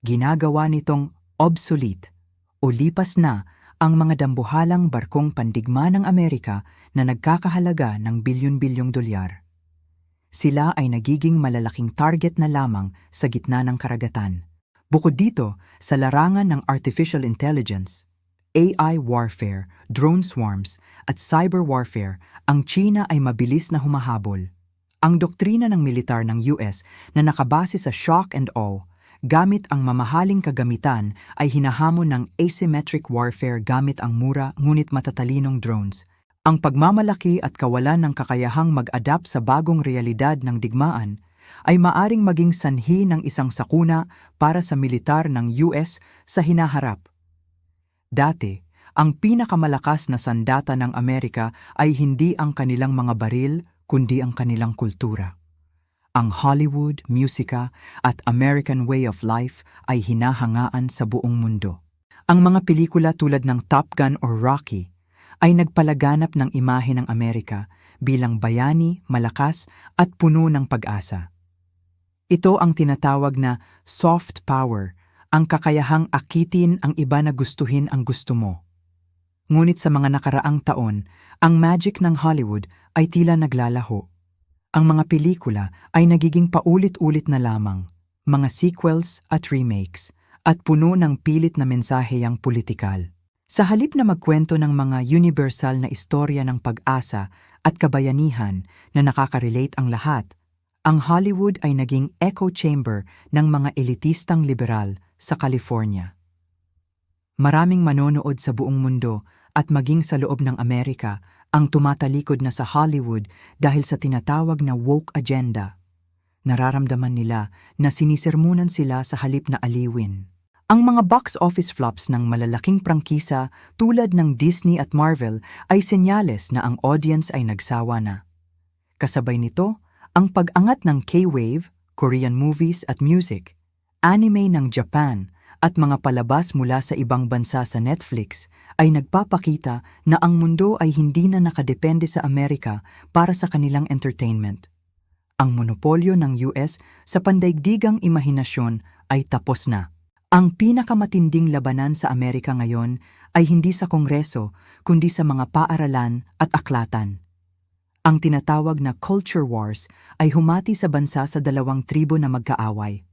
Ginagawa nitong obsolete o lipas na ang mga dambuhalang barkong pandigma ng Amerika na nagkakahalaga ng bilyon-bilyong dolyar. Sila ay nagiging malalaking target na lamang sa gitna ng karagatan. Bukod dito, sa larangan ng artificial intelligence, AI warfare, drone swarms, at cyber warfare, ang China ay mabilis na humahabol. Ang doktrina ng militar ng US na nakabase sa shock and awe, gamit ang mamahaling kagamitan ay hinahamon ng asymmetric warfare gamit ang mura ngunit matatalinong drones. Ang pagmamalaki at kawalan ng kakayahang mag-adapt sa bagong realidad ng digmaan ay maaring maging sanhi ng isang sakuna para sa militar ng US sa hinaharap. Dati, ang pinakamalakas na sandata ng Amerika ay hindi ang kanilang mga baril, kundi ang kanilang kultura. Ang Hollywood, musika, at American way of life ay hinahangaan sa buong mundo. Ang mga pelikula tulad ng Top Gun or Rocky ay nagpalaganap ng imahe ng Amerika bilang bayani, malakas, at puno ng pag-asa. Ito ang tinatawag na soft power, ang kakayahang akitin ang iba na gustuhin ang gusto mo. Ngunit sa mga nakaraang taon, ang magic ng Hollywood ay tila naglalaho. Ang mga pelikula ay nagiging paulit-ulit na lamang, mga sequels at remakes, at puno ng pilit na mensaheyang politikal. Sa halip na magkwento ng mga universal na istorya ng pag-asa at kabayanihan na nakaka-relate ang lahat, ang Hollywood ay naging echo chamber ng mga elitistang liberal sa California. Maraming manonood sa buong mundo at maging sa loob ng Amerika ang tumatalikod na sa Hollywood dahil sa tinatawag na woke agenda. Nararamdaman nila na sinisermunan sila sa halip na aliwin. Ang mga box office flops ng malalaking prangkisa tulad ng Disney at Marvel ay senyales na ang audience ay nagsawa na. Kasabay nito, ang pag-angat ng K-wave, Korean movies at music, anime ng Japan, at mga palabas mula sa ibang bansa sa Netflix ay nagpapakita na ang mundo ay hindi na nakadepende sa Amerika para sa kanilang entertainment. Ang monopolyo ng US sa pandaigdigang imahinasyon ay tapos na. Ang pinakamatinding labanan sa Amerika ngayon ay hindi sa Kongreso kundi sa mga paaralan at aklatan. Ang tinatawag na culture wars ay humati sa bansa sa dalawang tribo na magkaaway.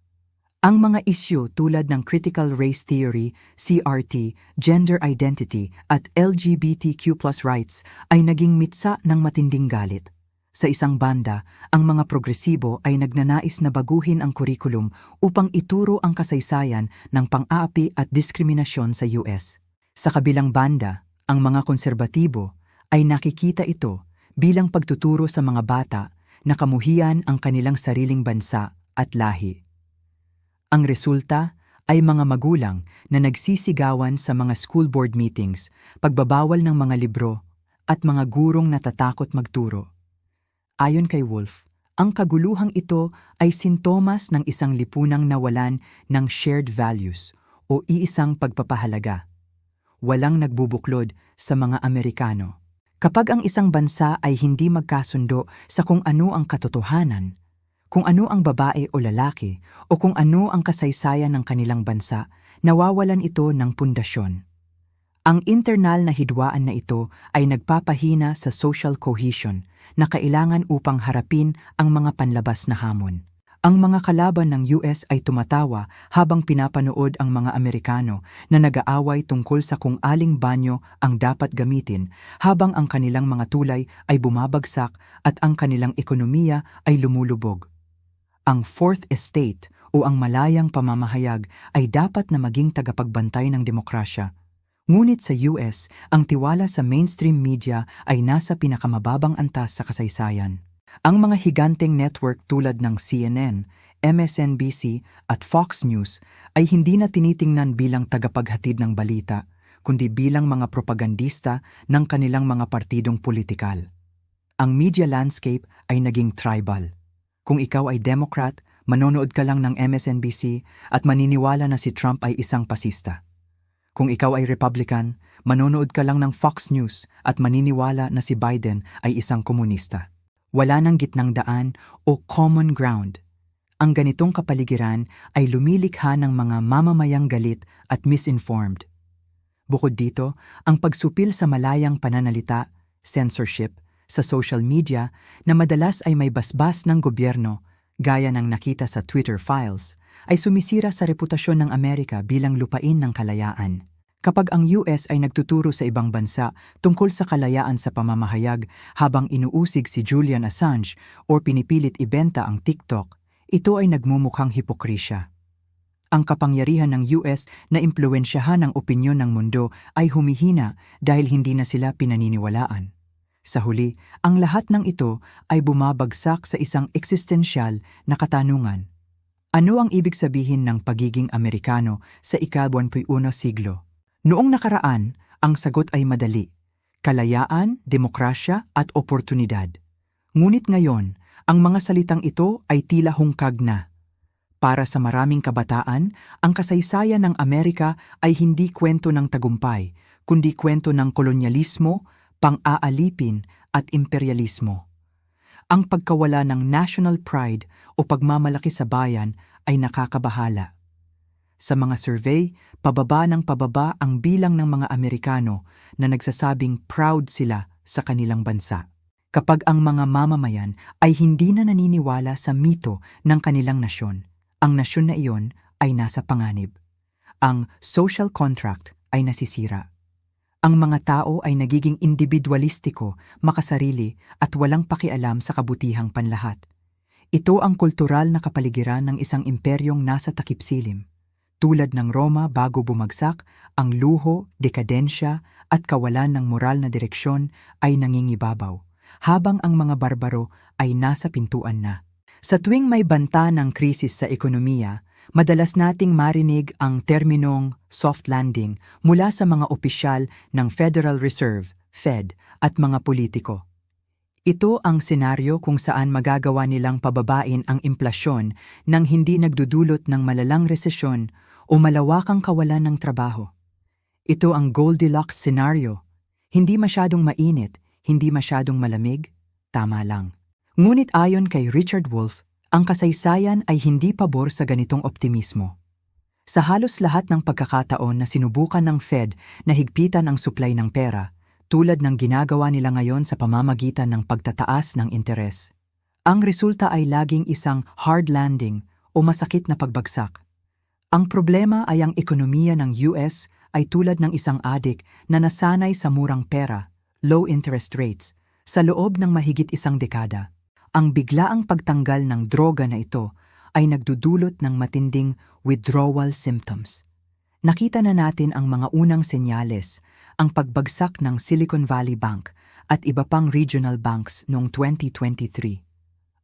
Ang mga isyu tulad ng critical race theory, CRT, gender identity at LGBTQ+ rights ay naging mitsa ng matinding galit. Sa isang banda, ang mga progresibo ay nagnanais na baguhin ang kurikulum upang ituro ang kasaysayan ng pang-aapi at diskriminasyon sa US. Sa kabilang banda, ang mga konserbatibo ay nakikita ito bilang pagtuturo sa mga bata na kamuhian ang kanilang sariling bansa at lahi. Ang resulta ay mga magulang na nagsisigawan sa mga school board meetings, pagbabawal ng mga libro, at mga gurong natatakot magturo. Ayon kay Wolf, ang kaguluhang ito ay sintomas ng isang lipunang nawalan ng shared values o iisang pagpapahalaga. Walang nagbubuklod sa mga Amerikano. Kapag ang isang bansa ay hindi magkasundo sa kung ano ang katotohanan, kung ano ang babae o lalaki, o kung ano ang kasaysayan ng kanilang bansa, nawawalan ito ng pundasyon. Ang internal na hidwaan na ito ay nagpapahina sa social cohesion na kailangan upang harapin ang mga panlabas na hamon. Ang mga kalaban ng US ay tumatawa habang pinapanood ang mga Amerikano na nag-aaway tungkol sa kung aling banyo ang dapat gamitin habang ang kanilang mga tulay ay bumabagsak at ang kanilang ekonomiya ay lumulubog. Ang Fourth Estate o ang malayang pamamahayag ay dapat na maging tagapagbantay ng demokrasya. Ngunit sa US, ang tiwala sa mainstream media ay nasa pinakamababang antas sa kasaysayan. Ang mga higanteng network tulad ng CNN, MSNBC at Fox News ay hindi na tinitingnan bilang tagapaghatid ng balita, kundi bilang mga propagandista ng kanilang mga partidong politikal. Ang media landscape ay naging tribal. Kung ikaw ay Democrat, manonood ka lang ng MSNBC at maniniwala na si Trump ay isang pasista. Kung ikaw ay Republican, manonood ka lang ng Fox News at maniniwala na si Biden ay isang komunista. Wala nang gitnang daan o common ground. Ang ganitong kapaligiran ay lumilikha ng mga mamamayang galit at misinformed. Bukod dito, ang pagsupil sa malayang pananalita, censorship, sa social media na madalas ay may basbas ng gobyerno, gaya ng nakita sa Twitter files, ay sumisira sa reputasyon ng Amerika bilang lupain ng kalayaan. Kapag ang US ay nagtuturo sa ibang bansa tungkol sa kalayaan sa pamamahayag habang inuusig si Julian Assange o pinipilit ibenta ang TikTok, ito ay nagmumukhang hipokrisya. Ang kapangyarihan ng US na impluwensyahan ang opinyon ng mundo ay humihina dahil hindi na sila pinaniniwalaan. Sa huli, ang lahat ng ito ay bumabagsak sa isang eksistensyal na katanungan. Ano ang ibig sabihin ng pagiging Amerikano sa ika-21 siglo? Noong nakaraan, ang sagot ay madali: kalayaan, demokrasya at oportunidad. Ngunit ngayon, ang mga salitang ito ay tila hungkag na. Para sa maraming kabataan, ang kasaysayan ng Amerika ay hindi kwento ng tagumpay, kundi kwento ng kolonyalismo, pang-aalipin at imperialismo. Ang pagkawala ng national pride o pagmamalaki sa bayan ay nakakabahala. Sa mga survey, pababa ng pababa ang bilang ng mga Amerikano na nagsasabing proud sila sa kanilang bansa. Kapag ang mga mamamayan ay hindi na naniniwala sa mito ng kanilang nasyon, ang nasyon na iyon ay nasa panganib. Ang social contract ay nasisira. Ang mga tao ay nagiging individualistiko, makasarili at walang pakialam sa kabutihang panlahat. Ito ang kultural na kapaligiran ng isang imperyong nasa takipsilim. Tulad ng Roma bago bumagsak, ang luho, dekadensya at kawalan ng moral na direksyon ay nangingibabaw, habang ang mga barbaro ay nasa pintuan na. Sa tuwing may banta ng krisis sa ekonomiya, madalas nating marinig ang terminong soft landing mula sa mga opisyal ng Federal Reserve, Fed, at mga politiko. Ito ang senaryo kung saan magagawa nilang pababain ang implasyon nang hindi nagdudulot ng malalang resesyon o malawakang kawalan ng trabaho. Ito ang Goldilocks scenario. Hindi masyadong mainit, hindi masyadong malamig, tama lang. Ngunit ayon kay Richard Wolff, ang kasaysayan ay hindi pabor sa ganitong optimismo. Sa halos lahat ng pagkakataon na sinubukan ng Fed na higpitan ang supply ng pera, tulad ng ginagawa nila ngayon sa pamamagitan ng pagtataas ng interes, ang resulta ay laging isang hard landing o masakit na pagbagsak. Ang problema ay ang ekonomiya ng US ay tulad ng isang adik na nasanay sa murang pera, low interest rates, sa loob ng mahigit isang dekada. Ang biglaang pagtanggal ng droga na ito ay nagdudulot ng matinding withdrawal symptoms. Nakita na natin ang mga unang senyales, ang pagbagsak ng Silicon Valley Bank at iba pang regional banks noong 2023.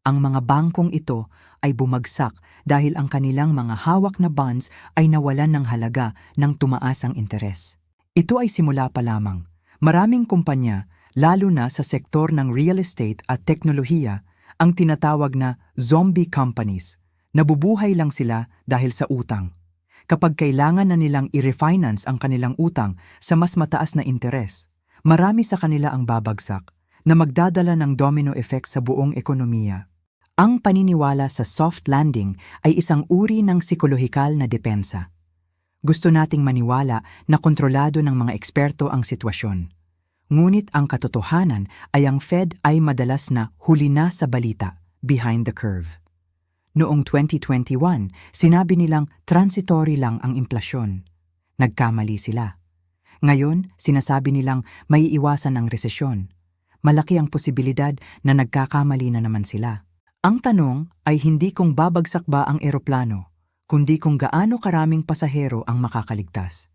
Ang mga bangkong ito ay bumagsak dahil ang kanilang mga hawak na bonds ay nawalan ng halaga nang tumaas ang interes. Ito ay simula pa lamang. Maraming kumpanya, lalo na sa sektor ng real estate at teknolohiya, ang tinatawag na zombie companies. Nabubuhay lang sila dahil sa utang. Kapag kailangan na nilang i-refinance ang kanilang utang sa mas mataas na interes, marami sa kanila ang babagsak na magdadala ng domino effect sa buong ekonomiya. Ang paniniwala sa soft landing ay isang uri ng psikolohikal na depensa. Gusto nating maniwala na kontrolado ng mga eksperto ang sitwasyon. Ngunit ang katotohanan ay ang Fed ay madalas na huli na sa balita, behind the curve. Noong 2021, sinabi nilang transitory lang ang implasyon. Nagkamali sila. Ngayon, sinasabi nilang maiiwasan ang resesyon. Malaki ang posibilidad na nagkakamali na naman sila. Ang tanong ay hindi kung babagsak ba ang eroplano, kundi kung gaano karaming pasahero ang makakaligtas.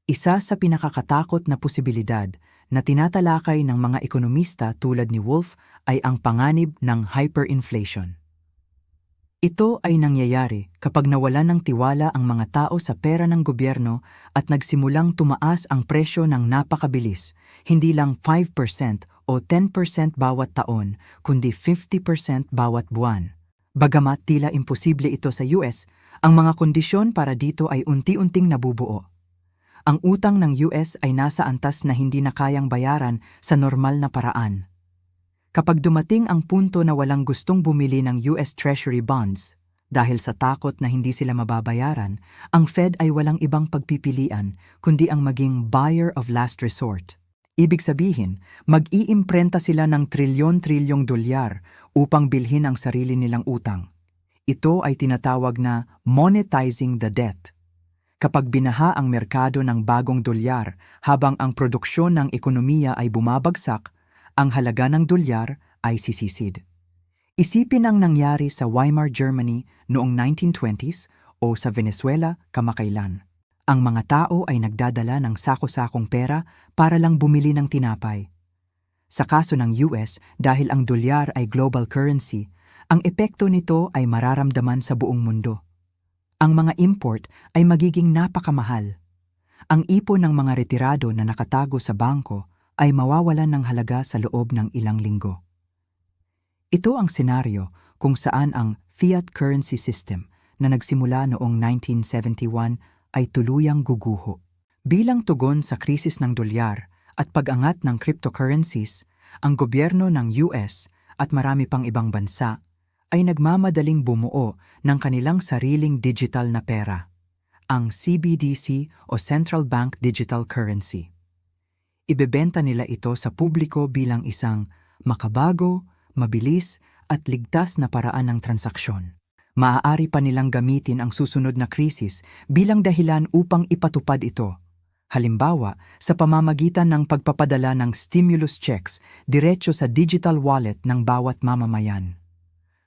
Isa sa pinakakatakot na posibilidad na tinatalakay ng mga ekonomista tulad ni Wolff ay ang panganib ng hyperinflation. Ito ay nangyayari kapag nawalan ng tiwala ang mga tao sa pera ng gobyerno at nagsimulang tumaas ang presyo ng napakabilis, hindi lang 5% o 10% bawat taon, kundi 50% bawat buwan. Bagamat tila imposible ito sa US, ang mga kondisyon para dito ay unti-unting nabubuo. Ang utang ng US ay nasa antas na hindi na kayang bayaran sa normal na paraan. Kapag dumating ang punto na walang gustong bumili ng US Treasury bonds, Dahil sa takot na hindi sila mababayaran, ang Fed ay walang ibang pagpipilian kundi ang maging buyer of last resort. Ibig sabihin, mag-iimprenta sila ng trilyon-trilyong dolyar upang bilhin ang sarili nilang utang. Ito ay tinatawag na monetizing the debt. Kapag binaha ang merkado ng bagong dolyar habang ang produksyon ng ekonomiya ay bumabagsak, ang halaga ng dolyar ay sisisid. Isipin ang nangyari sa Weimar Germany noong 1920s o sa Venezuela kamakailan. Ang mga tao ay nagdadala ng sako-sakong pera para lang bumili ng tinapay. Sa kaso ng US, dahil ang dolyar ay global currency, ang epekto nito ay mararamdaman sa buong mundo. Ang mga import ay magiging napakamahal. Ang ipon ng mga retirado na nakatago sa bangko ay mawawalan ng halaga sa loob ng ilang linggo. Ito ang senaryo kung saan ang fiat currency system na nagsimula noong 1971 ay tuluyang guguho. Bilang tugon sa krisis ng dolyar at pag-angat ng cryptocurrencies, ang gobyerno ng US at marami pang ibang bansa ay nagmamadaling bumuo ng kanilang sariling digital na pera, ang CBDC o Central Bank Digital Currency. Ibebenta nila ito sa publiko bilang isang makabago, mabilis at ligtas na paraan ng transaksyon. Maaari pa nilang gamitin ang susunod na krisis bilang dahilan upang ipatupad ito. Halimbawa, sa pamamagitan ng pagpapadala ng stimulus checks diretso sa digital wallet ng bawat mamamayan.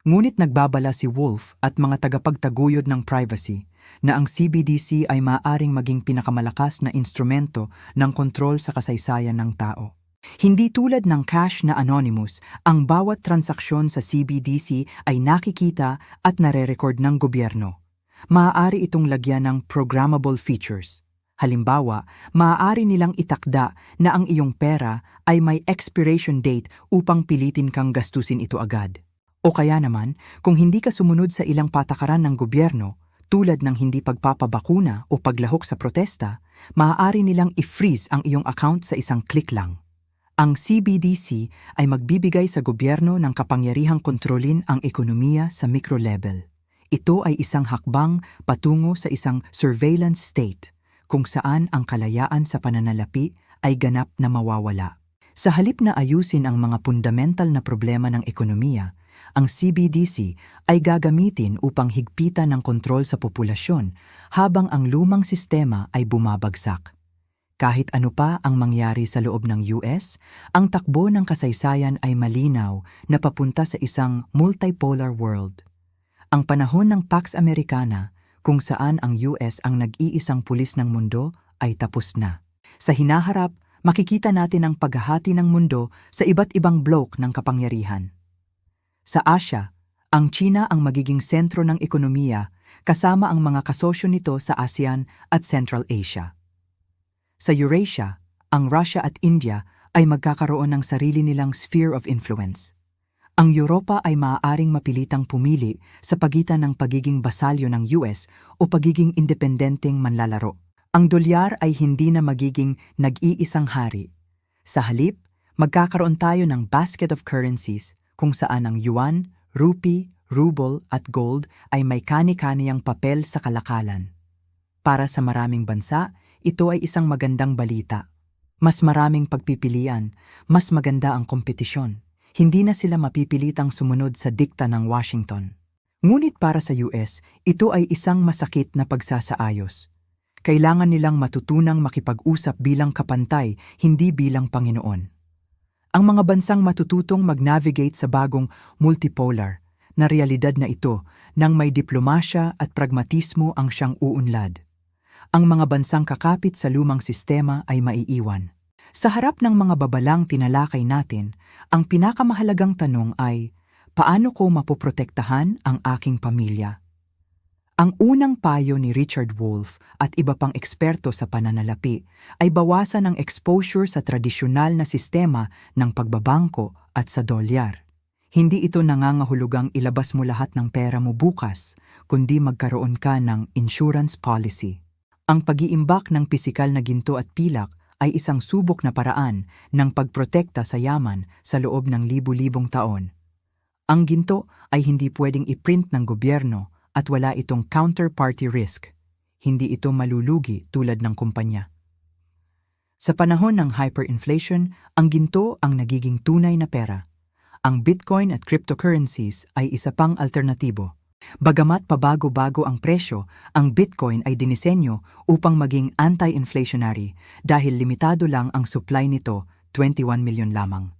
Ngunit nagbabala si Wolf at mga tagapagtaguyod ng privacy na ang CBDC ay maaaring maging pinakamalakas na instrumento ng kontrol sa kasaysayan ng tao. Hindi tulad ng cash na anonymous, ang bawat transaksyon sa CBDC ay nakikita at nare-record ng gobyerno. Maaari itong lagyan ng programmable features. Halimbawa, maaari nilang itakda na ang iyong pera ay may expiration date upang pilitin kang gastusin ito agad. O kaya naman, kung hindi ka sumunod sa ilang patakaran ng gobyerno, tulad ng hindi pagpapabakuna o paglahok sa protesta, maaari nilang i-freeze ang iyong account sa isang click lang. Ang CBDC ay magbibigay sa gobyerno ng kapangyarihang kontrolin ang ekonomiya sa micro-level. Ito ay isang hakbang patungo sa isang surveillance state kung saan ang kalayaan sa pananalapi ay ganap na mawawala. Sa halip na ayusin ang mga fundamental na problema ng ekonomiya, ang CBDC ay gagamitin upang higpitan ng kontrol sa populasyon habang ang lumang sistema ay bumabagsak. Kahit ano pa ang mangyari sa loob ng US, ang takbo ng kasaysayan ay malinaw na papunta sa isang multipolar world. Ang panahon ng Pax Americana, kung saan ang US ang nag-iisang pulis ng mundo, ay tapos na. Sa hinaharap, makikita natin ang paghahati ng mundo sa iba't ibang blok ng kapangyarihan. Sa Asia, ang China ang magiging sentro ng ekonomiya kasama ang mga kasosyo nito sa ASEAN at Central Asia. Sa Eurasia, ang Russia at India ay magkakaroon ng sarili nilang sphere of influence. Ang Europa ay maaaring mapilitang pumili sa pagitan ng pagiging basalyo ng US o pagiging independenteng manlalaro. Ang dolyar ay hindi na magiging nag-iisang hari. Sa halip, magkakaroon tayo ng basket of currencies kung saan ang yuan, rupee, ruble at gold ay may kani-kaniyang papel sa kalakalan. Para sa maraming bansa, ito ay isang magandang balita. Mas maraming pagpipilian, mas maganda ang kompetisyon. Hindi na sila mapipilitang sumunod sa dikta ng Washington. Ngunit para sa US, ito ay isang masakit na pagsasaayos. Kailangan nilang matutunang makipag-usap bilang kapantay, hindi bilang Panginoon. Ang mga bansang matututong mag-navigate sa bagong multipolar na realidad na ito nang may diplomasya at pragmatismo ang siyang uunlad. Ang mga bansang kakapit sa lumang sistema ay maiiwan. Sa harap ng mga babalang tinalakay natin, ang pinakamahalagang tanong ay, paano ko mapoprotektahan ang aking pamilya? Ang unang payo ni Richard Wolff at iba pang eksperto sa pananalapi ay bawasan ang exposure sa tradisyonal na sistema ng pagbabangko at sa dolyar. Hindi ito nangangahulugang ilabas mo lahat ng pera mo bukas, kundi magkaroon ka ng insurance policy. Ang pag-iimbak ng pisikal na ginto at pilak ay isang subok na paraan ng pagprotekta sa yaman sa loob ng libu-libong taon. Ang ginto ay hindi pwedeng i-print ng gobyerno at wala itong counterparty risk. Hindi ito malulugi tulad ng kumpanya. Sa panahon ng hyperinflation, ang ginto ang nagiging tunay na pera. Ang Bitcoin at cryptocurrencies ay isa pang alternatibo. Bagamat pabago-bago ang presyo, ang Bitcoin ay dinisenyo upang maging anti-inflationary dahil limitado lang ang supply nito, 21 milyon lamang.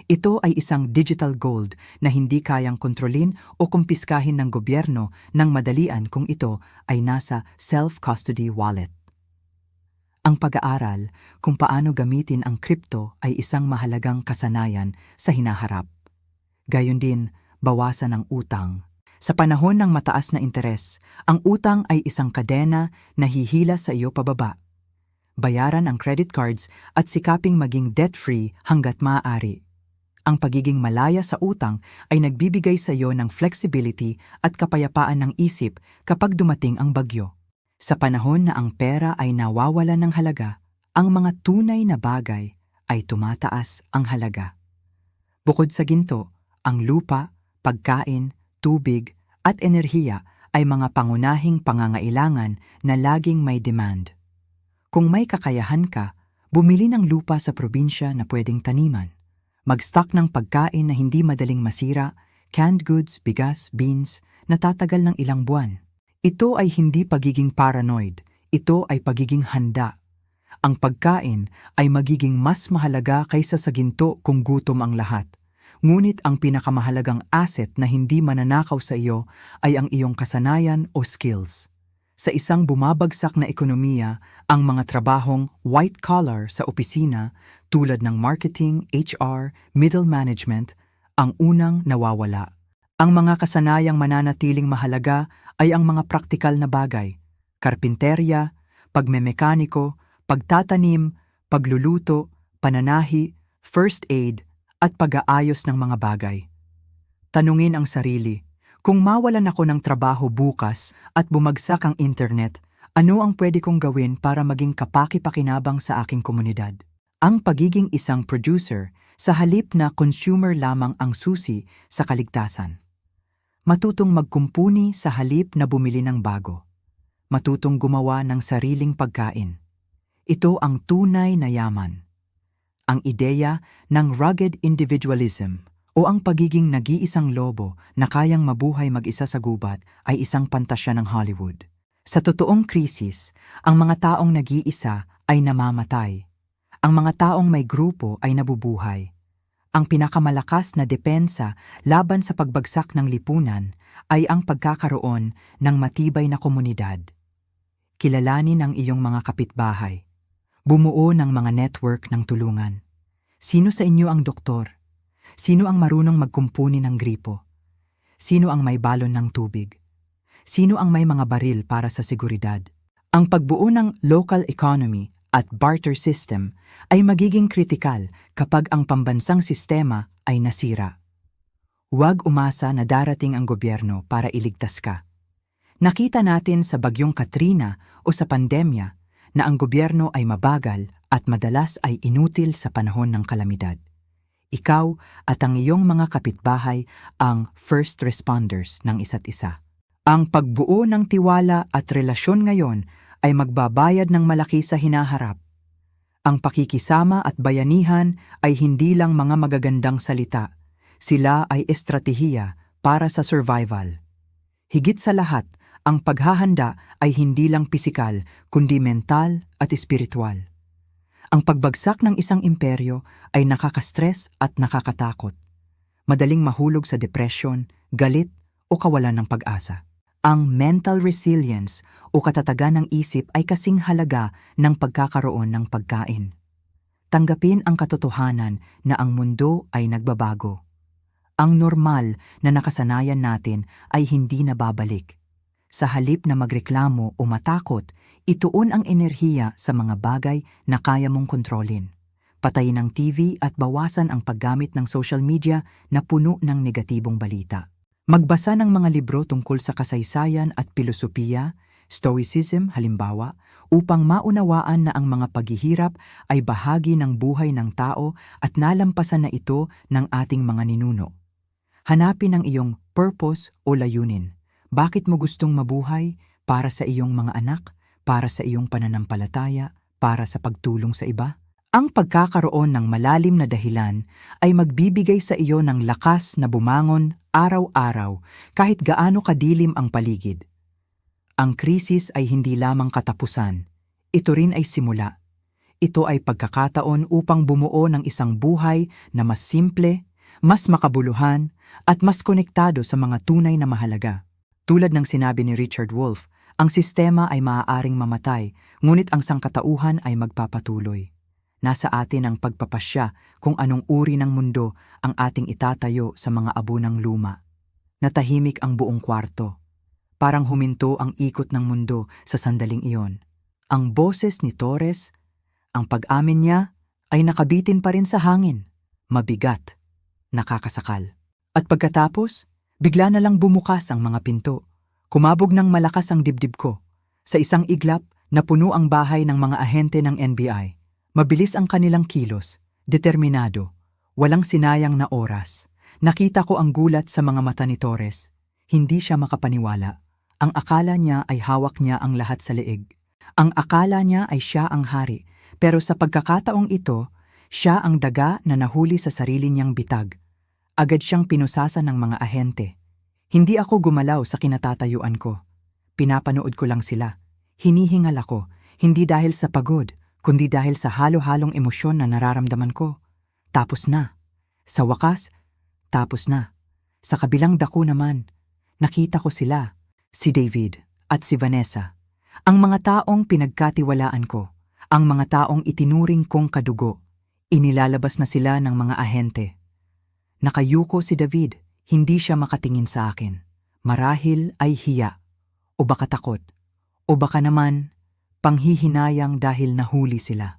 Ito ay isang digital gold na hindi kayang kontrolin o kumpiskahin ng gobyerno ng madalian kung ito ay nasa self-custody wallet. Ang pag-aaral kung paano gamitin ang crypto ay isang mahalagang kasanayan sa hinaharap. Gayon din, bawasan ang utang. Sa panahon ng mataas na interes, ang utang ay isang kadena na hihila sa iyo pababa. Bayaran ang credit cards at sikaping maging debt-free hanggat maaari. Ang pagiging malaya sa utang ay nagbibigay sa iyo ng flexibility at kapayapaan ng isip kapag dumating ang bagyo. Sa panahon na ang pera ay nawawala ng halaga, ang mga tunay na bagay ay tumataas ang halaga. Bukod sa ginto, ang lupa, pagkain, tubig at enerhiya ay mga pangunahing pangangailangan na laging may demand. Kung may kakayahan ka, bumili ng lupa sa probinsya na pwedeng taniman. Mag-stock ng pagkain na hindi madaling masira, canned goods, bigas, beans, na tatagal ng ilang buwan. Ito ay hindi pagiging paranoid, ito ay pagiging handa. Ang pagkain ay magiging mas mahalaga kaysa sa ginto kung gutom ang lahat. Ngunit ang pinakamahalagang asset na hindi mananakaw sa iyo ay ang iyong kasanayan o skills. Sa isang bumabagsak na ekonomiya, ang mga trabahong white-collar sa opisina tulad ng marketing, HR, middle management, ang unang nawawala. Ang mga kasanayang mananatiling mahalaga ay ang mga praktikal na bagay, karpinterya, pagmemekaniko, pagtatanim, pagluluto, pananahi, first aid, at pag-aayos ng mga bagay. Tanungin ang sarili, kung mawalan ako ng trabaho bukas at bumagsak ang internet, ano ang pwede kong gawin para maging kapaki-pakinabang sa aking komunidad? Ang pagiging isang producer sa halip na consumer lamang ang susi sa kaligtasan. Matutong magkumpuni sa halip na bumili ng bago. Matutong gumawa ng sariling pagkain. Ito ang tunay na yaman. Ang ideya ng rugged individualism o ang pagiging nag-iisang lobo na kayang mabuhay mag-isa sa gubat ay isang pantasya ng Hollywood. Sa totoong krisis, ang mga taong nag-iisa ay namamatay. Ang mga taong may grupo ay nabubuhay. Ang pinakamalakas na depensa laban sa pagbagsak ng lipunan ay ang pagkakaroon ng matibay na komunidad. Kilalanin ang iyong mga kapitbahay. Bumuo ng mga network ng tulungan. Sino sa inyo ang doktor? Sino ang marunong magkumpuni ng gripo? Sino ang may balon ng tubig? Sino ang may mga baril para sa seguridad? Ang pagbuo ng local economy at barter system ay magiging kritikal kapag ang pambansang sistema ay nasira. Huwag umasa na darating ang gobyerno para iligtas ka. Nakita natin sa bagyong Katrina o sa pandemya na ang gobyerno ay mabagal at madalas ay inutil sa panahon ng kalamidad. Ikaw at ang iyong mga kapitbahay ang first responders ng isa't isa. Ang pagbuo ng tiwala at relasyon ngayon ay magbabayad ng malaki sa hinaharap. Ang pakikisama at bayanihan ay hindi lang mga magagandang salita. Sila ay estratehiya para sa survival. Higit sa lahat, ang paghahanda ay hindi lang pisikal, kundi mental at espiritual. Ang pagbagsak ng isang imperyo ay nakaka-stress at nakakatakot. Madaling mahulog sa depression, galit o kawalan ng pag-asa. Ang mental resilience o katatagan ng isip ay kasing halaga ng pagkakaroon ng pagkain. Tanggapin ang katotohanan na ang mundo ay nagbabago. Ang normal na nakasanayan natin ay hindi na babalik. Sa halip na magreklamo o matakot, ituon ang enerhiya sa mga bagay na kaya mong kontrolin. Patayin ang TV at bawasan ang paggamit ng social media na puno ng negatibong balita. Magbasa ng mga libro tungkol sa kasaysayan at pilosopiya, stoicism halimbawa, upang maunawaan na ang mga paghihirap ay bahagi ng buhay ng tao at nalampasan na ito ng ating mga ninuno. Hanapin ang iyong purpose o layunin. Bakit mo gustong mabuhay? Para sa iyong mga anak? Para sa iyong pananampalataya? Para sa pagtulong sa iba? Ang pagkakaroon ng malalim na dahilan ay magbibigay sa iyo ng lakas na bumangon araw-araw kahit gaano kadilim ang paligid. Ang krisis ay hindi lamang katapusan, ito rin ay simula. Ito ay pagkakataon upang bumuo ng isang buhay na mas simple, mas makabuluhan, at mas konektado sa mga tunay na mahalaga. Tulad ng sinabi ni Richard Wolff, ang sistema ay maaaring mamatay, ngunit ang sangkatauhan ay magpapatuloy. Nasa atin ang pagpapasya kung anong uri ng mundo ang ating itatayo sa mga abunang luma. Natahimik ang buong kwarto. Parang huminto ang ikot ng mundo sa sandaling iyon. Ang boses ni Torres, ang pag-amin niya, ay nakabitin pa rin sa hangin. Mabigat, nakakasakal. At pagkatapos, bigla na lang bumukas ang mga pinto. Kumabog ng malakas ang dibdib ko. Sa isang iglap, napuno ang bahay ng mga ahente ng NBI. Mabilis ang kanilang kilos, determinado, walang sinayang na oras. Nakita ko ang gulat sa mga mata ni Torres. Hindi siya makapaniwala. Ang akala niya ay hawak niya ang lahat sa leeg. Ang akala niya ay siya ang hari. Pero sa pagkakataong ito, siya ang daga na nahuli sa sarili niyang bitag. Agad siyang pinusasa ng mga ahente. Hindi ako gumalaw sa kinatatayuan ko. Pinapanood ko lang sila. Hinihingal ako, hindi dahil sa pagod, kundi dahil sa halo-halong emosyon na nararamdaman ko. Tapos na. Sa wakas, tapos na. Sa kabilang dako naman, nakita ko sila, si David at si Vanessa. Ang mga taong pinagkatiwalaan ko, ang mga taong itinuring kong kadugo, inilalabas na sila ng mga ahente. Nakayuko si David, hindi siya makatingin sa akin. Marahil ay hiya, o baka takot, o baka naman panghihinayang dahil nahuli sila.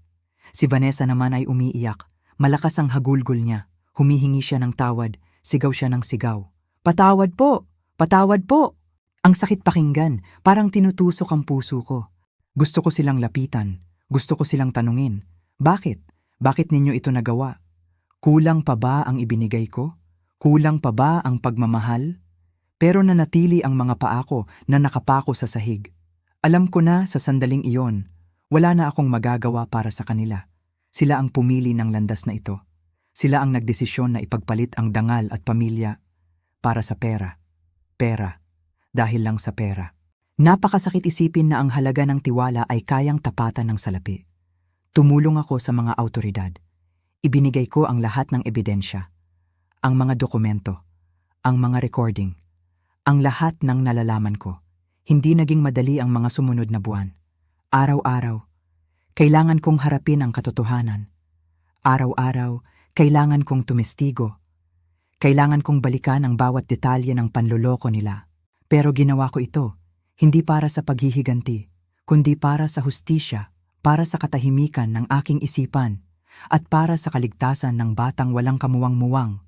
Si Vanessa naman ay umiiyak, malakas ang hagulgol niya, humihingi siya ng tawad, sigaw siya ng sigaw. Patawad po! Patawad po! Ang sakit pakinggan, parang tinutusok ang puso ko. Gusto ko silang lapitan, gusto ko silang tanungin, bakit? Bakit ninyo ito nagawa? Kulang pa ba ang ibinigay ko? Kulang pa ba ang pagmamahal? Pero nanatili ang mga paa ko na nakapako sa sahig. Alam ko na sa sandaling iyon, wala na akong magagawa para sa kanila. Sila ang pumili ng landas na ito. Sila ang nagdesisyon na ipagpalit ang dangal at pamilya para sa pera. Pera. Dahil lang sa pera. Napakasakit isipin na ang halaga ng tiwala ay kayang tapatan ng salapi. Tumulong ako sa mga awtoridad. Ibinigay ko ang lahat ng ebidensya. Ang mga dokumento. Ang mga recording. Ang lahat ng nalalaman ko. Hindi naging madali ang mga sumunod na buwan. Araw-araw, kailangan kong harapin ang katotohanan. Araw-araw, kailangan kong tumestigo. Kailangan kong balikan ang bawat detalye ng panloloko nila. Pero ginawa ko ito, hindi para sa paghihiganti, kundi para sa hustisya, para sa katahimikan ng aking isipan, at para sa kaligtasan ng batang walang kamuwang-muwang.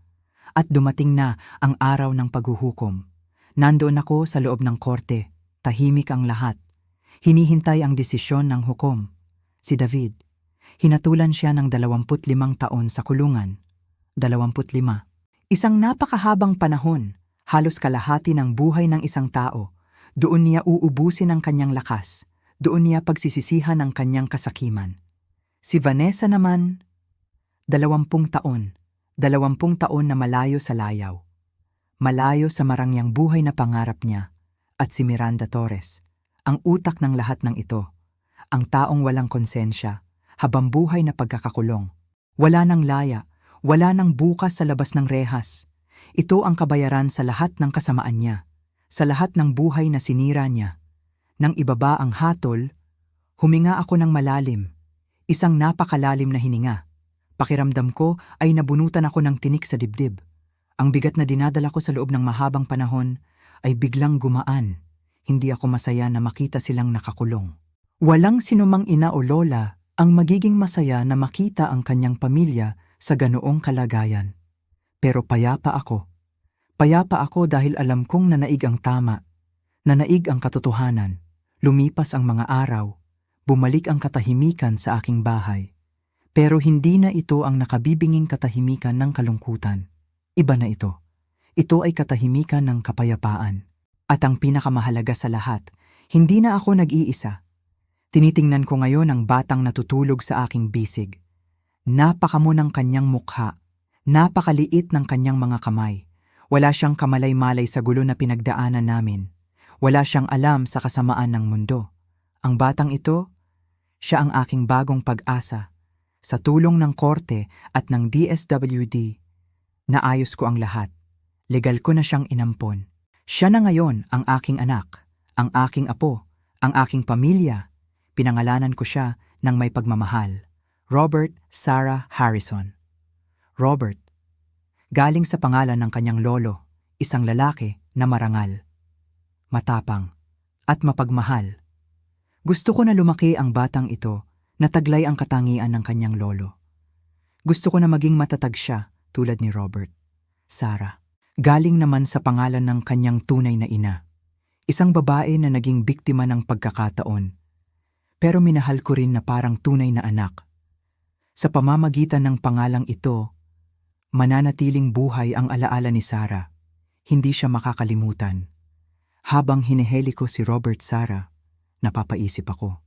At dumating na ang araw ng paghuhukom. Nandoon ako sa loob ng korte. Tahimik ang lahat. Hinihintay ang desisyon ng hukom. Si David. Hinatulan siya ng 25 taon sa kulungan. 25. Isang napakahabang panahon, halos kalahati ng buhay ng isang tao. Doon niya uubusin ang kanyang lakas. Doon niya pagsisisihan ang kanyang kasakiman. Si Vanessa naman, 20 taon. 20 taon na malayo sa layaw. Malayo sa marangyang buhay na pangarap niya. At si Miranda Torres, ang utak ng lahat ng ito, ang taong walang konsensya, habang buhay na pagkakakulong. Wala nang laya, wala nang bukas sa labas ng rehas. Ito ang kabayaran sa lahat ng kasamaan niya, sa lahat ng buhay na sinira niya. Nang ibaba ang hatol, huminga ako ng malalim, isang napakalalim na hininga. Pakiramdam ko ay nabunutan ako ng tinik sa dibdib. Ang bigat na dinadala ko sa loob ng mahabang panahon ay biglang gumaan. Hindi ako masaya na makita silang nakakulong. Walang sinumang ina o lola ang magiging masaya na makita ang kanyang pamilya sa ganoong kalagayan. Pero payapa ako. Payapa ako dahil alam kong nanaig ang tama, nanaig ang katotohanan. Lumipas ang mga araw, bumalik ang katahimikan sa aking bahay. Pero hindi na ito ang nakabibinging katahimikan ng kalungkutan. Iba na ito. Ito ay katahimikan ng kapayapaan. At ang pinakamahalaga sa lahat, hindi na ako nag-iisa. Tinitingnan ko ngayon ang batang natutulog sa aking bisig. Napakamo ng kanyang mukha, napakaliit ng kanyang mga kamay. Wala siyang kamalay-malay sa gulo na pinagdaanan namin. Wala siyang alam sa kasamaan ng mundo. Ang batang ito, siya ang aking bagong pag-asa. Sa tulong ng korte at ng DSWD, naayos ko ang lahat. Legal ko na siyang inampon. Siya na ngayon ang aking anak, ang aking apo, ang aking pamilya. Pinangalanan ko siya ng may pagmamahal. Robert Sarah Harrison. Robert, galing sa pangalan ng kanyang lolo, isang lalaki na marangal, matapang, at mapagmahal. Gusto ko na lumaki ang batang ito na taglay ang katangian ng kanyang lolo. Gusto ko na maging matatag siya tulad ni Robert. Sarah, galing naman sa pangalan ng kanyang tunay na ina. Isang babae na naging biktima ng pagkakataon. Pero minahal ko rin na parang tunay na anak. Sa pamamagitan ng pangalang ito, mananatiling buhay ang alaala ni Sarah. Hindi siya makakalimutan. Habang hiniheli ko si Robert Sarah, napapaisip ako.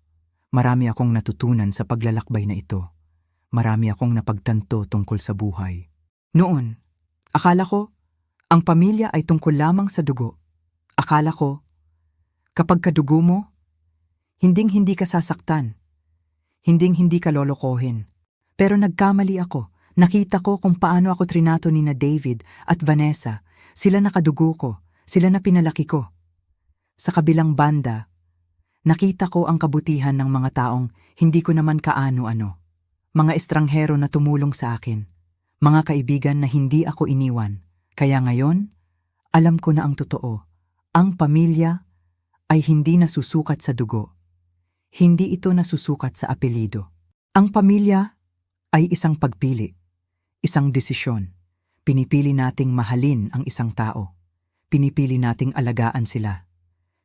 Marami akong natutunan sa paglalakbay na ito. Marami akong napagtanto tungkol sa buhay. Noon, akala ko, ang pamilya ay tungkol lamang sa dugo. Akala ko, kapag kadugo mo, hinding-hindi ka sasaktan. Hinding-hindi ka lolokohin. Pero nagkamali ako. Nakita ko kung paano ako trinato ni na David at Vanessa. Sila nakadugo ko. Sila na pinalaki ko. Sa kabilang banda, nakita ko ang kabutihan ng mga taong hindi ko naman kaano-ano. Mga estranghero na tumulong sa akin. Mga kaibigan na hindi ako iniwan. Kaya ngayon, alam ko na ang totoo. Ang pamilya ay hindi nasusukat sa dugo. Hindi ito nasusukat sa apelyido. Ang pamilya ay isang pagpili, isang desisyon. Pinipili nating mahalin ang isang tao. Pinipili nating alagaan sila.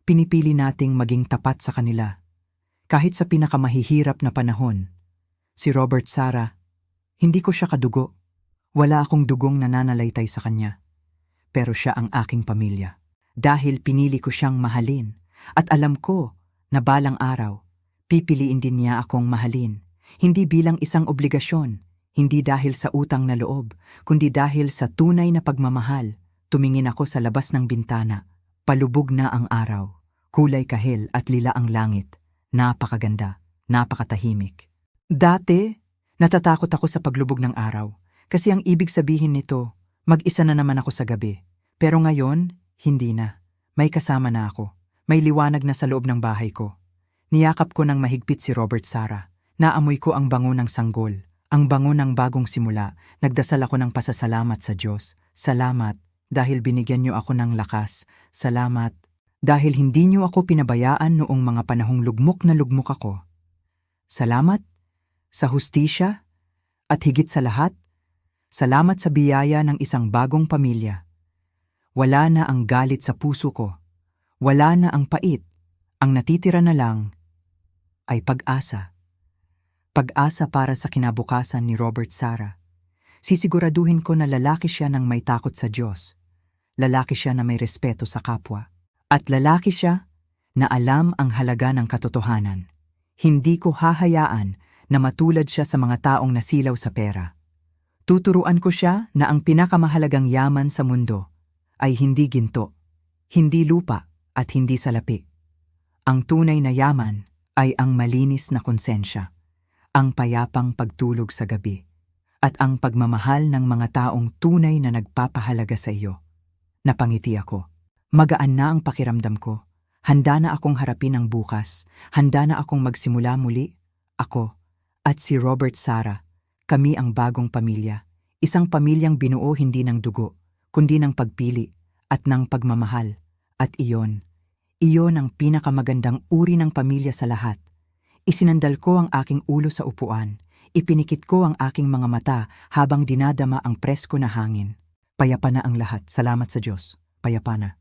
Pinipili nating maging tapat sa kanila. Kahit sa pinakamahihirap na panahon, si Robert Sarah, hindi ko siya kadugo. Wala akong dugong nananalaytay sa kanya. Pero siya ang aking pamilya. Dahil pinili ko siyang mahalin at alam ko na balang araw, pipiliin din niya akong mahalin. Hindi bilang isang obligasyon, hindi dahil sa utang na loob, kundi dahil sa tunay na pagmamahal. Tumingin ako sa labas ng bintana. Palubog na ang araw. Kulay kahel at lila ang langit. Napakaganda, napakatahimik. Dati, natatakot ako sa paglubog ng araw. Kasi ang ibig sabihin nito, mag-isa na naman ako sa gabi. Pero ngayon, hindi na. May kasama na ako. May liwanag na sa loob ng bahay ko. Niyakap ko ng mahigpit si Robert Sarah. Naamoy ko ang bango ng sanggol. Ang bango ng bagong simula. Nagdasal ako ng pasasalamat sa Diyos. Salamat dahil binigyan niyo ako ng lakas. Salamat dahil hindi niyo ako pinabayaan noong mga panahong lugmok na lugmok ako. Salamat sa hustisya at higit sa lahat, salamat sa biyaya ng isang bagong pamilya. Wala na ang galit sa puso ko. Wala na ang pait. Ang natitira na lang ay pag-asa. Pag-asa para sa kinabukasan ni Robert Sarah. Sisiguraduhin ko na lalaki siya ng may takot sa Diyos. Lalaki siya na may respeto sa kapwa. At lalaki siya na alam ang halaga ng katotohanan. Hindi ko hahayaan na matulad siya sa mga taong nasilaw sa pera. Tuturuan ko siya na ang pinakamahalagang yaman sa mundo ay hindi ginto, hindi lupa at hindi salapi. Ang tunay na yaman ay ang malinis na konsensya, ang payapang pagtulog sa gabi, at ang pagmamahal ng mga taong tunay na nagpapahalaga sa iyo. Napangiti ako. Magaan na ang pakiramdam ko. Handa na akong harapin ang bukas. Handa na akong magsimula muli. Ako at si Robert Sarah, kami ang bagong pamilya. Isang pamilyang binuo hindi ng dugo, kundi ng pagpili at ng pagmamahal. At iyon ang pinakamagandang uri ng pamilya sa lahat. Isinandal ko ang aking ulo sa upuan. Ipinikit ko ang aking mga mata habang dinadama ang presko na hangin. Payapa na ang lahat. Salamat sa Diyos. Payapa na.